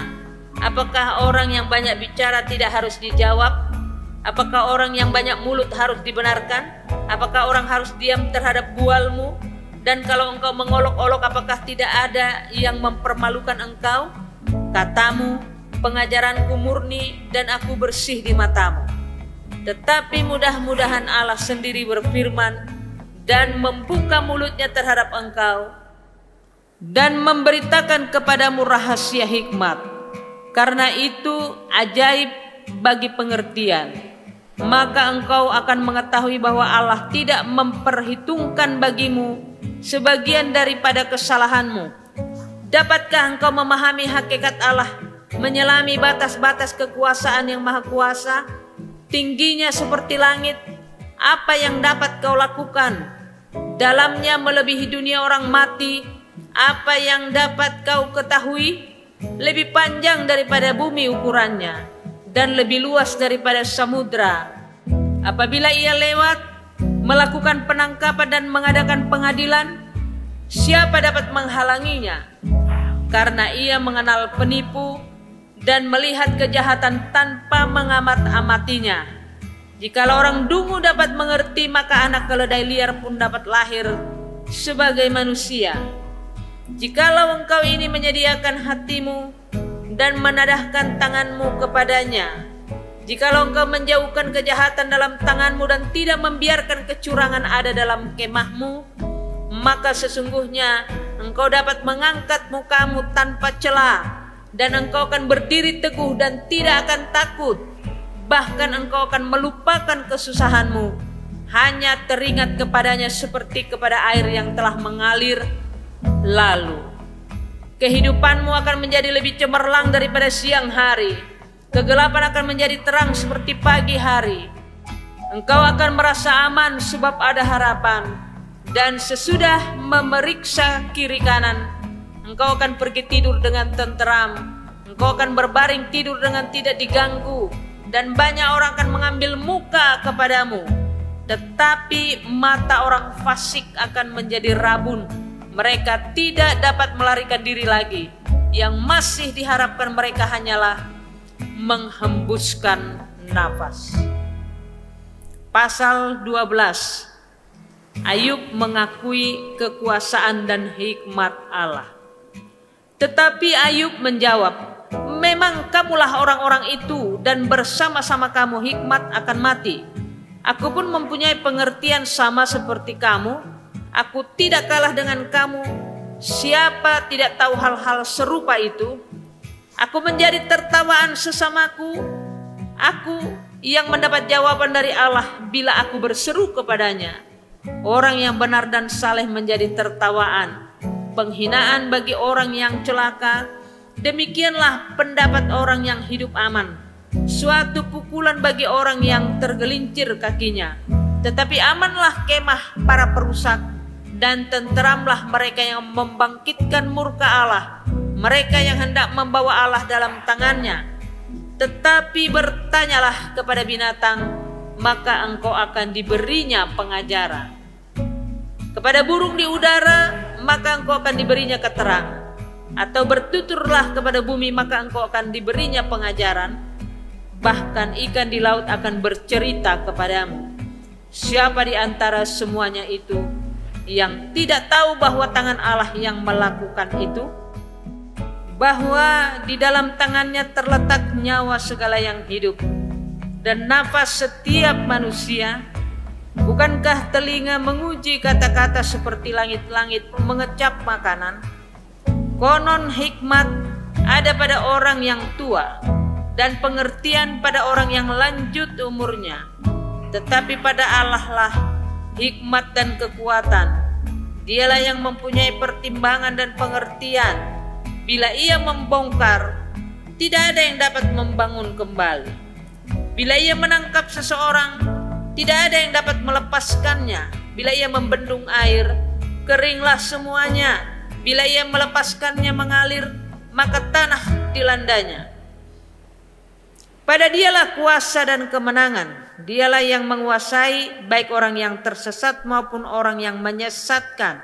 Apakah orang yang banyak bicara tidak harus dijawab? Apakah orang yang banyak mulut harus dibenarkan? Apakah orang harus diam terhadap bualmu? Dan kalau engkau mengolok-olok, apakah tidak ada yang mempermalukan engkau? Katamu, pengajaranku murni dan aku bersih di matamu. Tetapi mudah-mudahan Allah sendiri berfirman dan membuka mulutnya terhadap engkau dan memberitakan kepadamu rahasia hikmat. Karena itu ajaib bagi pengertian. Maka engkau akan mengetahui bahwa Allah tidak memperhitungkan bagimu sebagian daripada kesalahanmu. Dapatkah engkau memahami hakikat Allah, menyelami batas-batas kekuasaan yang maha kuasa? Tingginya seperti langit, apa yang dapat kau lakukan? Dalamnya melebihi dunia orang mati, apa yang dapat kau ketahui? Lebih panjang daripada bumi ukurannya, dan lebih luas daripada samudra. Apabila ia lewat, melakukan penangkapan dan mengadakan pengadilan, siapa dapat menghalanginya? Karena ia mengenal penipu dan melihat kejahatan tanpa mengamat-amatinya. Jikalau orang dungu dapat mengerti, maka anak keledai liar pun dapat lahir sebagai manusia. Jikalau engkau ini menyediakan hatimu dan menadahkan tanganmu kepadanya, jikalau engkau menjauhkan kejahatan dalam tanganmu dan tidak membiarkan kecurangan ada dalam kemahmu, maka sesungguhnya engkau dapat mengangkat mukamu tanpa celah, dan engkau akan berdiri teguh dan tidak akan takut. Bahkan engkau akan melupakan kesusahanmu, hanya teringat kepadanya seperti kepada air yang telah mengalir lalu. Kehidupanmu akan menjadi lebih cemerlang daripada siang hari. Kegelapan akan menjadi terang seperti pagi hari. Engkau akan merasa aman sebab ada harapan. Dan sesudah memeriksa kiri kanan, engkau akan pergi tidur dengan tenteram. Engkau akan berbaring tidur dengan tidak diganggu. Dan banyak orang akan mengambil muka kepadamu. Tetapi mata orang fasik akan menjadi rabun. Mereka tidak dapat melarikan diri lagi. Yang masih diharapkan mereka hanyalah menghembuskan nafas. Pasal 12. Ayub mengakui kekuasaan dan hikmat Allah. Tetapi Ayub menjawab, memang kamulah orang-orang itu, dan bersama-sama kamu hikmat akan mati. Aku pun mempunyai pengertian sama seperti kamu. Aku tidak kalah dengan kamu. Siapa tidak tahu hal-hal serupa itu? Aku menjadi tertawaan sesamaku. Aku yang mendapat jawaban dari Allah bila aku berseru kepadanya. Orang yang benar dan saleh menjadi tertawaan, penghinaan bagi orang yang celaka, Demikianlah pendapat orang yang hidup aman, suatu pukulan bagi orang yang tergelincir kakinya. Tetapi amanlah kemah para perusak, dan tenteramlah mereka yang membangkitkan murka Allah, mereka yang hendak membawa Allah dalam tangannya. Tetapi bertanyalah kepada binatang, maka engkau akan diberinya pengajaran. Kepada burung di udara, maka engkau akan diberinya keterangan. Atau bertuturlah kepada bumi, maka engkau akan diberinya pengajaran. Bahkan ikan di laut akan bercerita kepadamu. Siapa di antara semuanya itu yang tidak tahu bahwa tangan Allah yang melakukan itu? Bahwa di dalam tangannya terletak nyawa segala yang hidup dan nafas setiap manusia. Bukankah telinga menguji kata-kata seperti langit-langit mengecap makanan? Konon hikmat ada pada orang yang tua, dan pengertian pada orang yang lanjut umurnya. Tetapi pada Allah lah hikmat dan kekuatan. Dialah yang mempunyai pertimbangan dan pengertian. Bila ia membongkar, tidak ada yang dapat membangun kembali. Bila ia menangkap seseorang, tidak ada yang dapat melepaskannya. Bila ia membendung air, keringlah semuanya. Bila ia melepaskannya mengalir, maka tanah dilandanya. Pada dialah kuasa dan kemenangan. Dialah yang menguasai baik orang yang tersesat maupun orang yang menyesatkan.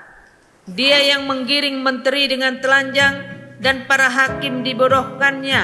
Dia yang menggiring menteri dengan telanjang dan para hakim dibodohkannya.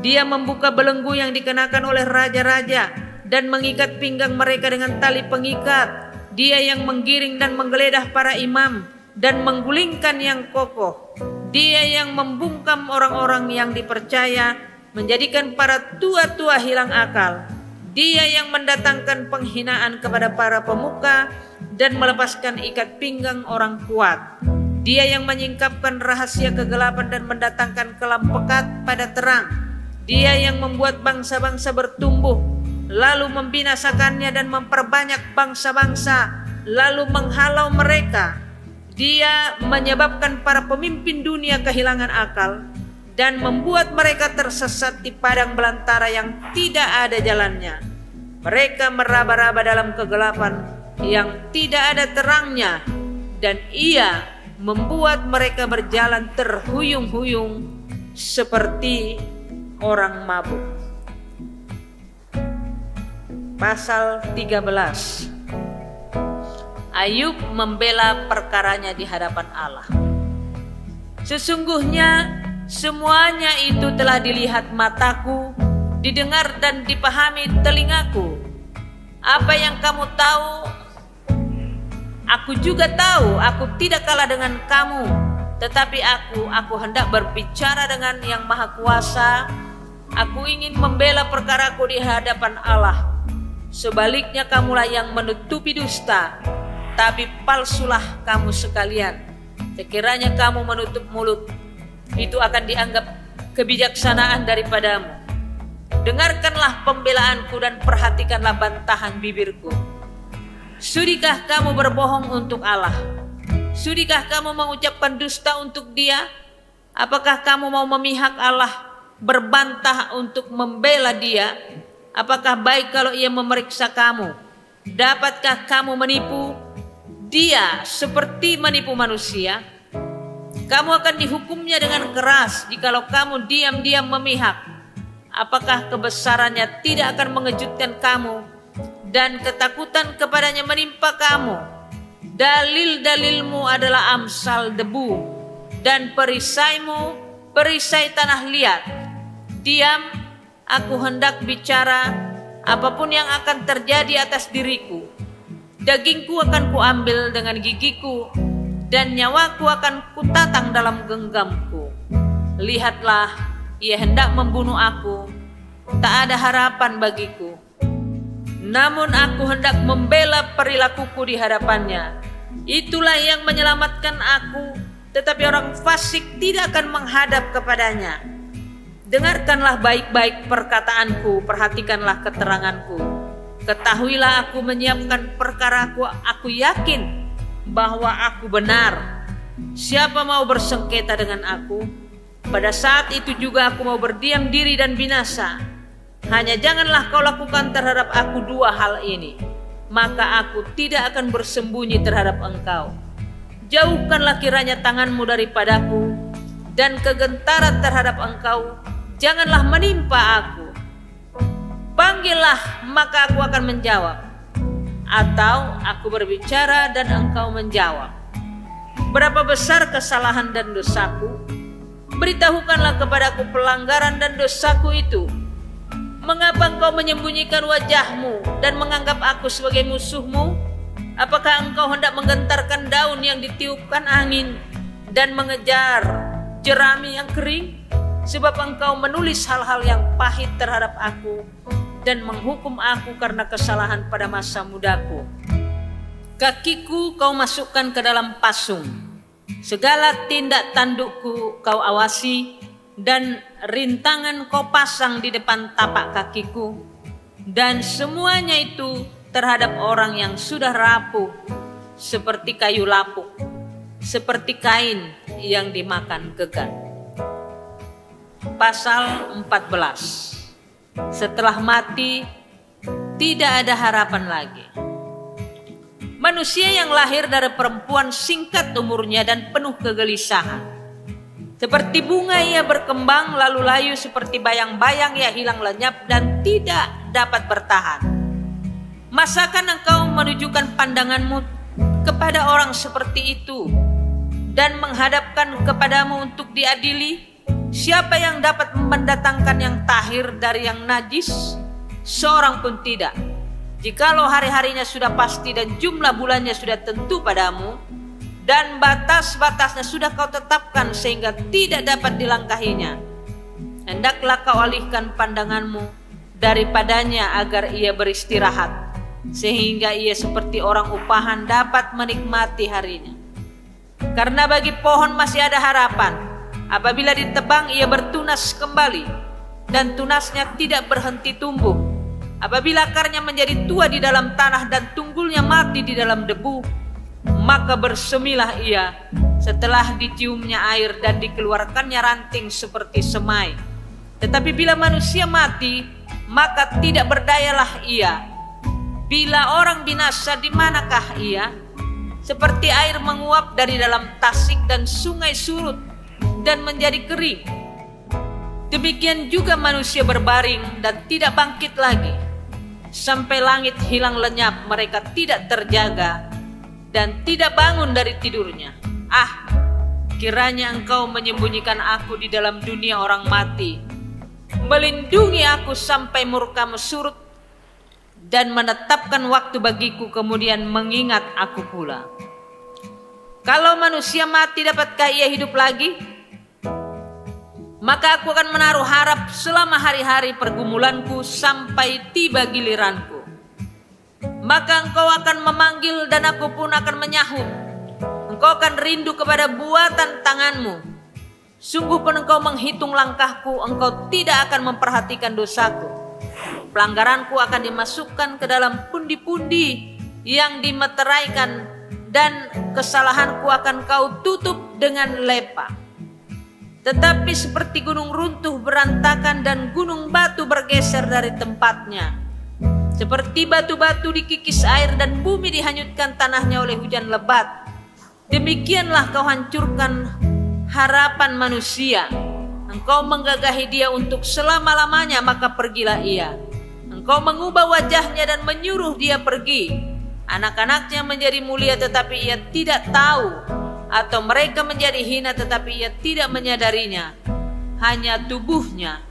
Dia membuka belenggu yang dikenakan oleh raja-raja dan mengikat pinggang mereka dengan tali pengikat. Dia yang menggiring dan menggeledah para imam dan menggulingkan yang kokoh. Dia yang membungkam orang-orang yang dipercaya, menjadikan para tua-tua hilang akal. Dia yang mendatangkan penghinaan kepada para pemuka dan melepaskan ikat pinggang orang kuat. Dia yang menyingkapkan rahasia kegelapan dan mendatangkan kelam pekat pada terang. Dia yang membuat bangsa-bangsa bertumbuh, lalu membinasakannya dan memperbanyak bangsa-bangsa, lalu menghalau mereka. Dia menyebabkan para pemimpin dunia kehilangan akal dan membuat mereka tersesat di padang belantara yang tidak ada jalannya. Mereka meraba-raba dalam kegelapan yang tidak ada terangnya, dan ia membuat mereka berjalan terhuyung-huyung seperti orang mabuk. Pasal 13. Ayub membela perkaranya di hadapan Allah. Sesungguhnya semuanya itu telah dilihat mataku, didengar dan dipahami telingaku. Apa yang kamu tahu, aku juga tahu. Aku tidak kalah dengan kamu. Tetapi aku hendak berbicara dengan yang maha kuasa. Aku ingin membela perkaraku di hadapan Allah. Sebaliknya kamulah yang menutupi dusta, tapi palsulah kamu sekalian. Sekiranya kamu menutup mulut, itu akan dianggap kebijaksanaan daripadamu. Dengarkanlah pembelaanku dan perhatikanlah bantahan bibirku. Sudikah kamu berbohong untuk Allah? Sudikah kamu mengucapkan dusta untuk Dia? Apakah kamu mau memihak Allah, berbantah untuk membela Dia? Apakah baik kalau Ia memeriksa kamu? Dapatkah kamu menipu Dia seperti menipu manusia? Kamu akan dihukumnya dengan keras jikalau kamu diam-diam memihak. Apakah kebesarannya tidak akan mengejutkan kamu dan ketakutan kepadanya menimpa kamu? Dalil-dalilmu adalah amsal debu dan perisaimu perisai tanah liat. Diam, aku hendak bicara apapun yang akan terjadi atas diriku. Dagingku akan kuambil dengan gigiku, dan nyawaku akan kutatang dalam genggamku. Lihatlah, ia hendak membunuh aku, tak ada harapan bagiku. Namun aku hendak membela perilakuku di hadapannya. Itulah yang menyelamatkan aku, tetapi orang fasik tidak akan menghadap kepadanya. Dengarkanlah baik-baik perkataanku, perhatikanlah keteranganku. Ketahuilah aku menyiapkan perkaraku, aku yakin bahwa aku benar. Siapa mau bersengketa dengan aku? Pada saat itu juga aku mau berdiam diri dan binasa. Hanya janganlah kau lakukan terhadap aku dua hal ini, maka aku tidak akan bersembunyi terhadap engkau. Jauhkanlah kiranya tanganmu daripadaku, dan kegentaran terhadap engkau janganlah menimpa aku. Panggillah, maka aku akan menjawab, atau aku berbicara dan engkau menjawab. Berapa besar kesalahan dan dosaku? Beritahukanlah kepadaku pelanggaran dan dosaku itu. Mengapa engkau menyembunyikan wajahmu dan menganggap aku sebagai musuhmu? Apakah engkau hendak menggentarkan daun yang ditiupkan angin dan mengejar jerami yang kering? Sebab engkau menulis hal-hal yang pahit terhadap aku dan menghukum aku karena kesalahan pada masa mudaku. Kakiku kau masukkan ke dalam pasung, segala tindak tandukku kau awasi, dan rintangan kau pasang di depan tapak kakiku, dan semuanya itu terhadap orang yang sudah rapuh seperti kayu lapuk, seperti kain yang dimakan gegan. Pasal 14. Setelah mati tidak ada harapan lagi. Manusia yang lahir dari perempuan singkat umurnya dan penuh kegelisahan. Seperti bunga ia berkembang, lalu layu seperti bayang-bayang ia hilang lenyap dan tidak dapat bertahan. Masakan engkau menunjukkan pandanganmu kepada orang seperti itu dan menghadapkan kepadamu untuk diadili? Siapa yang dapat mendatangkan yang tahir dari yang najis? Seorang pun tidak. Jikalau hari-harinya sudah pasti dan jumlah bulannya sudah tentu padamu, dan batas-batasnya sudah kau tetapkan sehingga tidak dapat dilangkahinya, hendaklah kau alihkan pandanganmu daripadanya agar ia beristirahat, sehingga ia seperti orang upahan dapat menikmati harinya. Karena bagi pohon masih ada harapan. Apabila ditebang ia bertunas kembali, dan tunasnya tidak berhenti tumbuh. Apabila akarnya menjadi tua di dalam tanah dan tunggulnya mati di dalam debu, maka bersemilah ia setelah diciumnya air dan dikeluarkannya ranting seperti semai. Tetapi bila manusia mati, maka tidak berdayalah ia. Bila orang binasa, di manakah ia? Seperti air menguap dari dalam tasik dan sungai surut dan menjadi kering. Demikian juga manusia berbaring dan tidak bangkit lagi. Sampai langit hilang lenyap, mereka tidak terjaga dan tidak bangun dari tidurnya. Ah, kiranya engkau menyembunyikan aku di dalam dunia orang mati, melindungi aku sampai murkamu surut, dan menetapkan waktu bagiku, kemudian mengingat aku pula. Kalau manusia mati, dapatkah ia hidup lagi? Maka aku akan menaruh harap selama hari-hari pergumulanku sampai tiba giliranku. Maka engkau akan memanggil dan aku pun akan menyahut. Engkau akan rindu kepada buatan tanganmu. Sungguh pun engkau menghitung langkahku, engkau tidak akan memperhatikan dosaku. Pelanggaranku akan dimasukkan ke dalam pundi-pundi yang dimeteraikan, dan kesalahanku akan kau tutup dengan lepa. Tetapi seperti gunung runtuh berantakan dan gunung batu bergeser dari tempatnya, seperti batu-batu dikikis air dan bumi dihanyutkan tanahnya oleh hujan lebat, demikianlah kau hancurkan harapan manusia. Engkau menggagahi dia untuk selama-lamanya, maka pergilah ia. Engkau mengubah wajahnya dan menyuruh dia pergi. Anak-anaknya menjadi mulia tetapi ia tidak tahu, atau mereka menjadi hina tetapi ia tidak menyadarinya. Hanya tubuhnya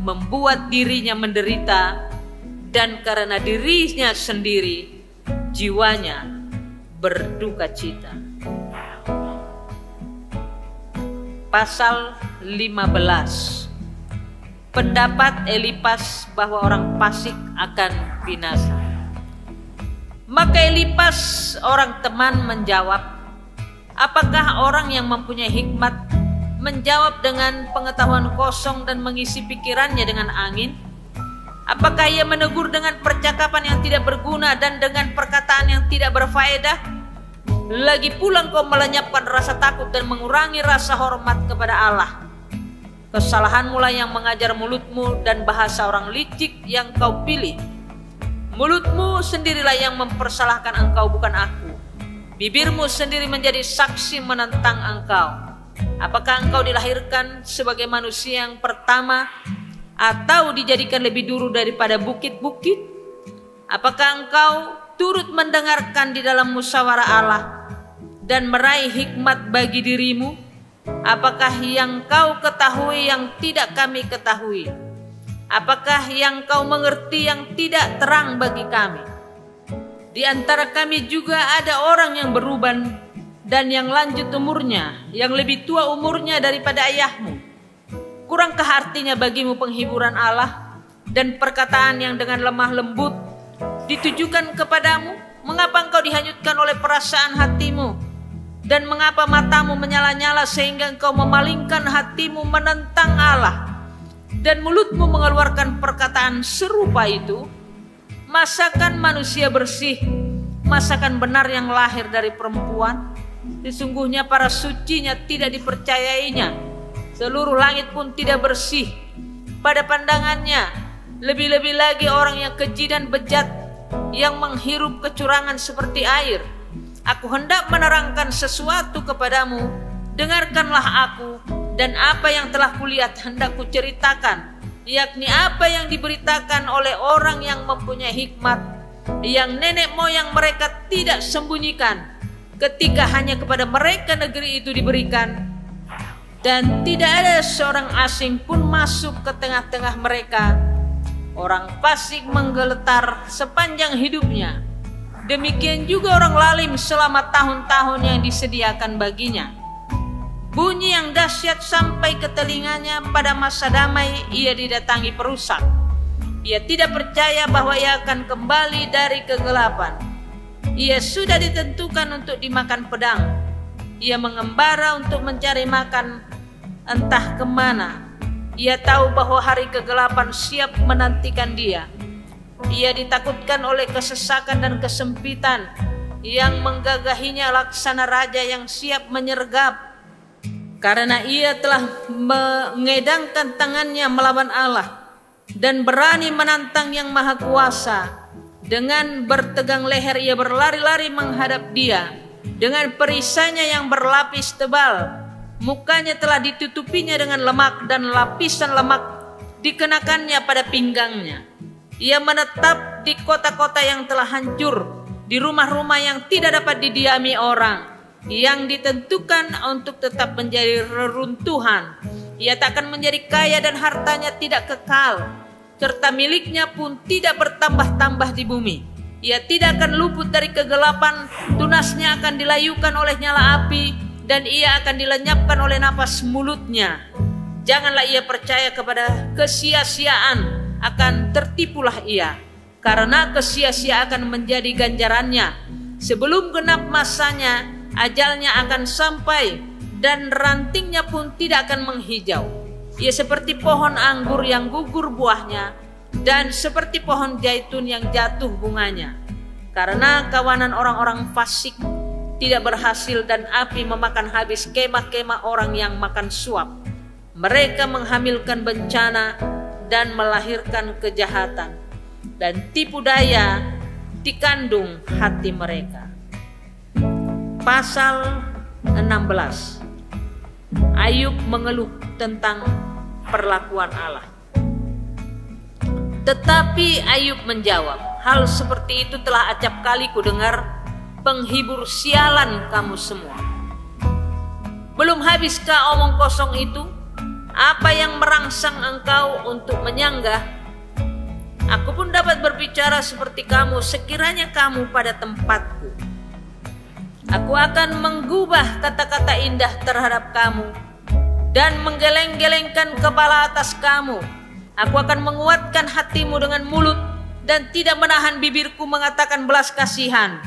membuat dirinya menderita, dan karena dirinya sendiri jiwanya berduka cita. Pasal 15. Pendapat Elipas bahwa orang fasik akan binasa. Maka Elipas orang teman menjawab, apakah orang yang mempunyai hikmat menjawab dengan pengetahuan kosong dan mengisi pikirannya dengan angin? Apakah ia menegur dengan percakapan yang tidak berguna dan dengan perkataan yang tidak berfaedah? Lagi pula engkau melenyapkan rasa takut dan mengurangi rasa hormat kepada Allah. Kesalahanmu lah yang mengajar mulutmu dan bahasa orang licik yang kau pilih. Mulutmu sendirilah yang mempersalahkan engkau, bukan aku. Bibirmu sendiri menjadi saksi menentang engkau. Apakah engkau dilahirkan sebagai manusia yang pertama, atau dijadikan lebih dulu daripada bukit-bukit? Apakah engkau turut mendengarkan di dalam musyawarah Allah dan meraih hikmat bagi dirimu? Apakah yang kau ketahui yang tidak kami ketahui? Apakah yang kau mengerti yang tidak terang bagi kami? Di antara kami juga ada orang yang beruban dan yang lanjut umurnya, yang lebih tua umurnya daripada ayahmu. Kurangkah artinya bagimu penghiburan Allah dan perkataan yang dengan lemah lembut ditujukan kepadamu? Mengapa engkau dihanyutkan oleh perasaan hatimu? Dan mengapa matamu menyala-nyala sehingga engkau memalingkan hatimu menentang Allah, dan mulutmu mengeluarkan perkataan serupa itu? Masakan manusia bersih, masakan benar yang lahir dari perempuan? Sesungguhnya para sucinya tidak dipercayainya, seluruh langit pun tidak bersih pada pandangannya. Lebih-lebih lagi orang yang keji dan bejat, yang menghirup kecurangan seperti air. Aku hendak menerangkan sesuatu kepadamu, dengarkanlah aku, dan apa yang telah kulihat hendak kuceritakan, yakni apa yang diberitakan oleh orang yang mempunyai hikmat, yang nenek moyang mereka tidak sembunyikan, ketika hanya kepada mereka negeri itu diberikan, dan tidak ada seorang asing pun masuk ke tengah-tengah mereka. Orang fasik menggeletar sepanjang hidupnya, demikian juga orang lalim selama tahun-tahun yang disediakan baginya. Bunyi yang dahsyat sampai ke telinganya, pada masa damai ia didatangi perusak. Ia tidak percaya bahwa ia akan kembali dari kegelapan. Ia sudah ditentukan untuk dimakan pedang. Ia mengembara untuk mencari makan entah kemana. Ia tahu bahwa hari kegelapan siap menantikan dia. Ia ditakutkan oleh kesesakan dan kesempitan yang menggagahinya laksana raja yang siap menyergap. Karena ia telah mengedangkan tangannya melawan Allah dan berani menantang yang maha kuasa. Dengan bertegang leher ia berlari-lari menghadap dia. Dengan perisainya yang berlapis tebal, mukanya telah ditutupinya dengan lemak, dan lapisan lemak dikenakannya pada pinggangnya. Ia menetap di kota-kota yang telah hancur, di rumah-rumah yang tidak dapat didiami orang, yang ditentukan untuk tetap menjadi reruntuhan. Ia takkan menjadi kaya dan hartanya tidak kekal, serta miliknya pun tidak bertambah-tambah di bumi. Ia tidak akan luput dari kegelapan, tunasnya akan dilayukan oleh nyala api, dan ia akan dilenyapkan oleh napas mulutnya. Janganlah ia percaya kepada kesia-siaan, akan tertipulah ia, karena kesia-sia akan menjadi ganjarannya. Sebelum genap masanya, ajalnya akan sampai, dan rantingnya pun tidak akan menghijau. Ia seperti pohon anggur yang gugur buahnya, dan seperti pohon zaitun yang jatuh bunganya. Karena kawanan orang-orang fasik tidak berhasil, dan api memakan habis kemah-kemah orang yang makan suap. Mereka menghamilkan bencana dan melahirkan kejahatan, dan tipu daya dikandung hati mereka. Pasal 16. Ayub mengeluh tentang perlakuan Allah. Tetapi Ayub menjawab, hal seperti itu telah acap kali ku dengar, penghibur sialan kamu semua. Belum habiskah omong kosong itu? Apa yang merangsang engkau untuk menyanggah? Aku pun dapat berbicara seperti kamu sekiranya kamu pada tempatku. Aku akan menggubah kata-kata indah terhadap kamu dan menggeleng-gelengkan kepala atas kamu. Aku akan menguatkan hatimu dengan mulut dan tidak menahan bibirku mengatakan belas kasihan.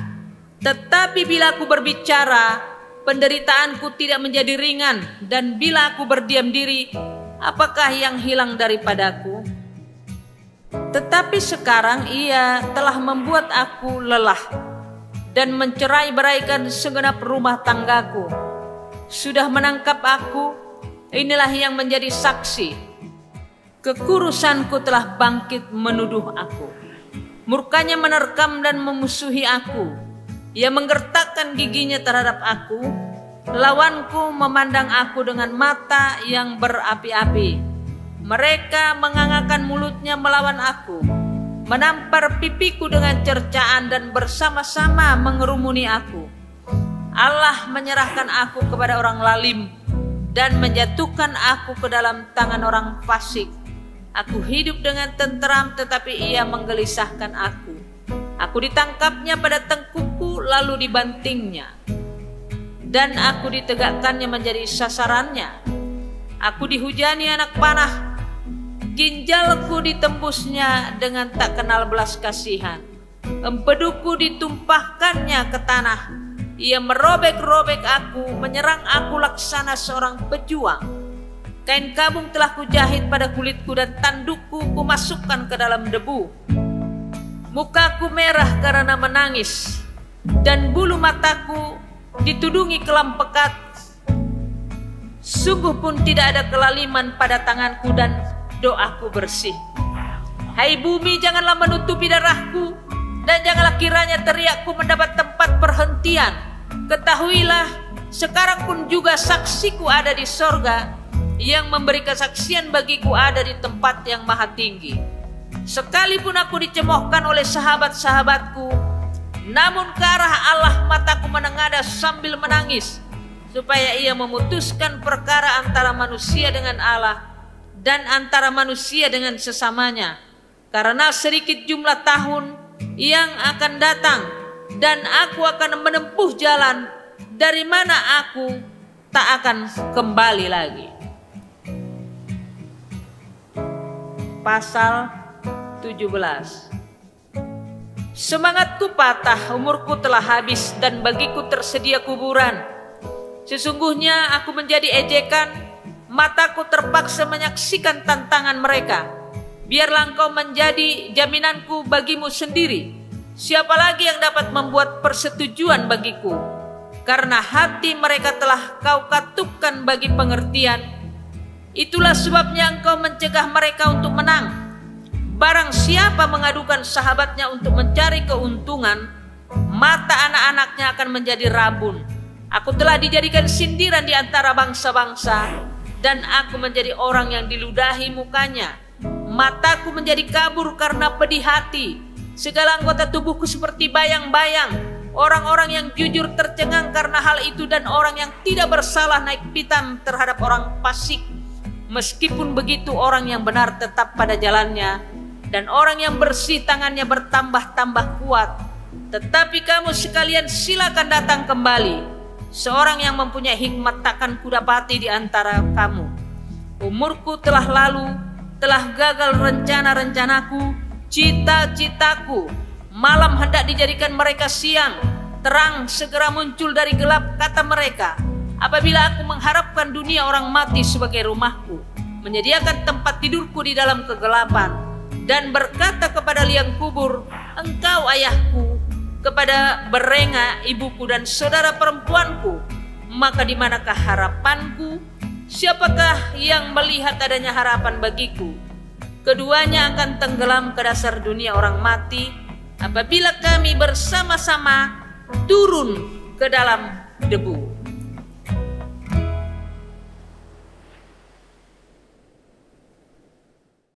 Tetapi bila aku berbicara, penderitaanku tidak menjadi ringan, dan bila aku berdiam diri, apakah yang hilang daripadaku? Tetapi sekarang ia telah membuat aku lelah dan mencerai-beraikan segenap rumah tanggaku. Sudah menangkap aku inilah yang menjadi saksi. Kekurusanku telah bangkit menuduh aku. Murkanya menerkam dan memusuhi aku. Ia menggertakkan giginya terhadap aku. Lawanku memandang aku dengan mata yang berapi-api. Mereka mengangangkan mulutnya melawan aku, menampar pipiku dengan cercaan dan bersama-sama mengerumuni aku. Allah menyerahkan aku kepada orang lalim dan menjatuhkan aku ke dalam tangan orang fasik. Aku hidup dengan tenteram, tetapi ia menggelisahkan aku. Aku ditangkapnya pada tengkukku lalu dibantingnya, dan aku ditegakkannya menjadi sasarannya. Aku dihujani anak panah, ginjalku ditembusnya dengan tak kenal belas kasihan. Empeduku ditumpahkannya ke tanah. Ia merobek-robek aku, menyerang aku laksana seorang pejuang. Kain kabung telah kujahit pada kulitku dan tandukku kumasukkan ke dalam debu. Mukaku merah karena menangis, dan bulu mataku ditudungi kelam pekat. Sungguh pun tidak ada kelaliman pada tanganku dan doaku bersih. Hai bumi, janganlah menutupi darahku, dan janganlah kiranya teriakku mendapat tempat perhentian. Ketahuilah, sekarang pun juga saksiku ada di sorga, yang memberi kesaksian bagiku ada di tempat yang maha tinggi. Sekalipun aku dicemoohkan oleh sahabat-sahabatku, namun ke arah Allah mataku menengadah sambil menangis, supaya ia memutuskan perkara antara manusia dengan Allah dan antara manusia dengan sesamanya. Karena sedikit jumlah tahun yang akan datang, dan aku akan menempuh jalan dari mana aku tak akan kembali lagi. Pasal 17. Semangatku patah, umurku telah habis, dan bagiku tersedia kuburan. Sesungguhnya aku menjadi ejekan, mataku terpaksa menyaksikan tantangan mereka. Biarlah engkau menjadi jaminanku bagimu sendiri. Siapa lagi yang dapat membuat persetujuan bagiku? Karena hati mereka telah kau katupkan bagi pengertian. Itulah sebabnya engkau mencegah mereka untuk menang. Barang siapa mengadukan sahabatnya untuk mencari keuntungan, mata anak-anaknya akan menjadi rabun. Aku telah dijadikan sindiran di antara bangsa-bangsa, dan aku menjadi orang yang diludahi mukanya. Mataku menjadi kabur karena pedih hati. Segala anggota tubuhku seperti bayang-bayang. Orang-orang yang jujur tercengang karena hal itu, dan orang yang tidak bersalah naik pitam terhadap orang fasik. Meskipun begitu, orang yang benar tetap pada jalannya, dan orang yang bersih tangannya bertambah-tambah kuat. Tetapi kamu sekalian silakan datang kembali. Seorang yang mempunyai hikmat takkan kudapati di antara kamu. Umurku telah lalu, telah gagal rencana-rencanaku, cita-citaku. Malam hendak dijadikan mereka siang, terang segera muncul dari gelap, kata mereka. Apabila aku mengharapkan dunia orang mati sebagai rumahku, menyediakan tempat tidurku di dalam kegelapan, dan berkata kepada liang kubur, engkau ayahku, kepada berenga ibuku dan saudara perempuanku, maka di manakah harapanku? Siapakah yang melihat adanya harapan bagiku? Keduanya akan tenggelam ke dasar dunia orang mati apabila kami bersama-sama turun ke dalam debu.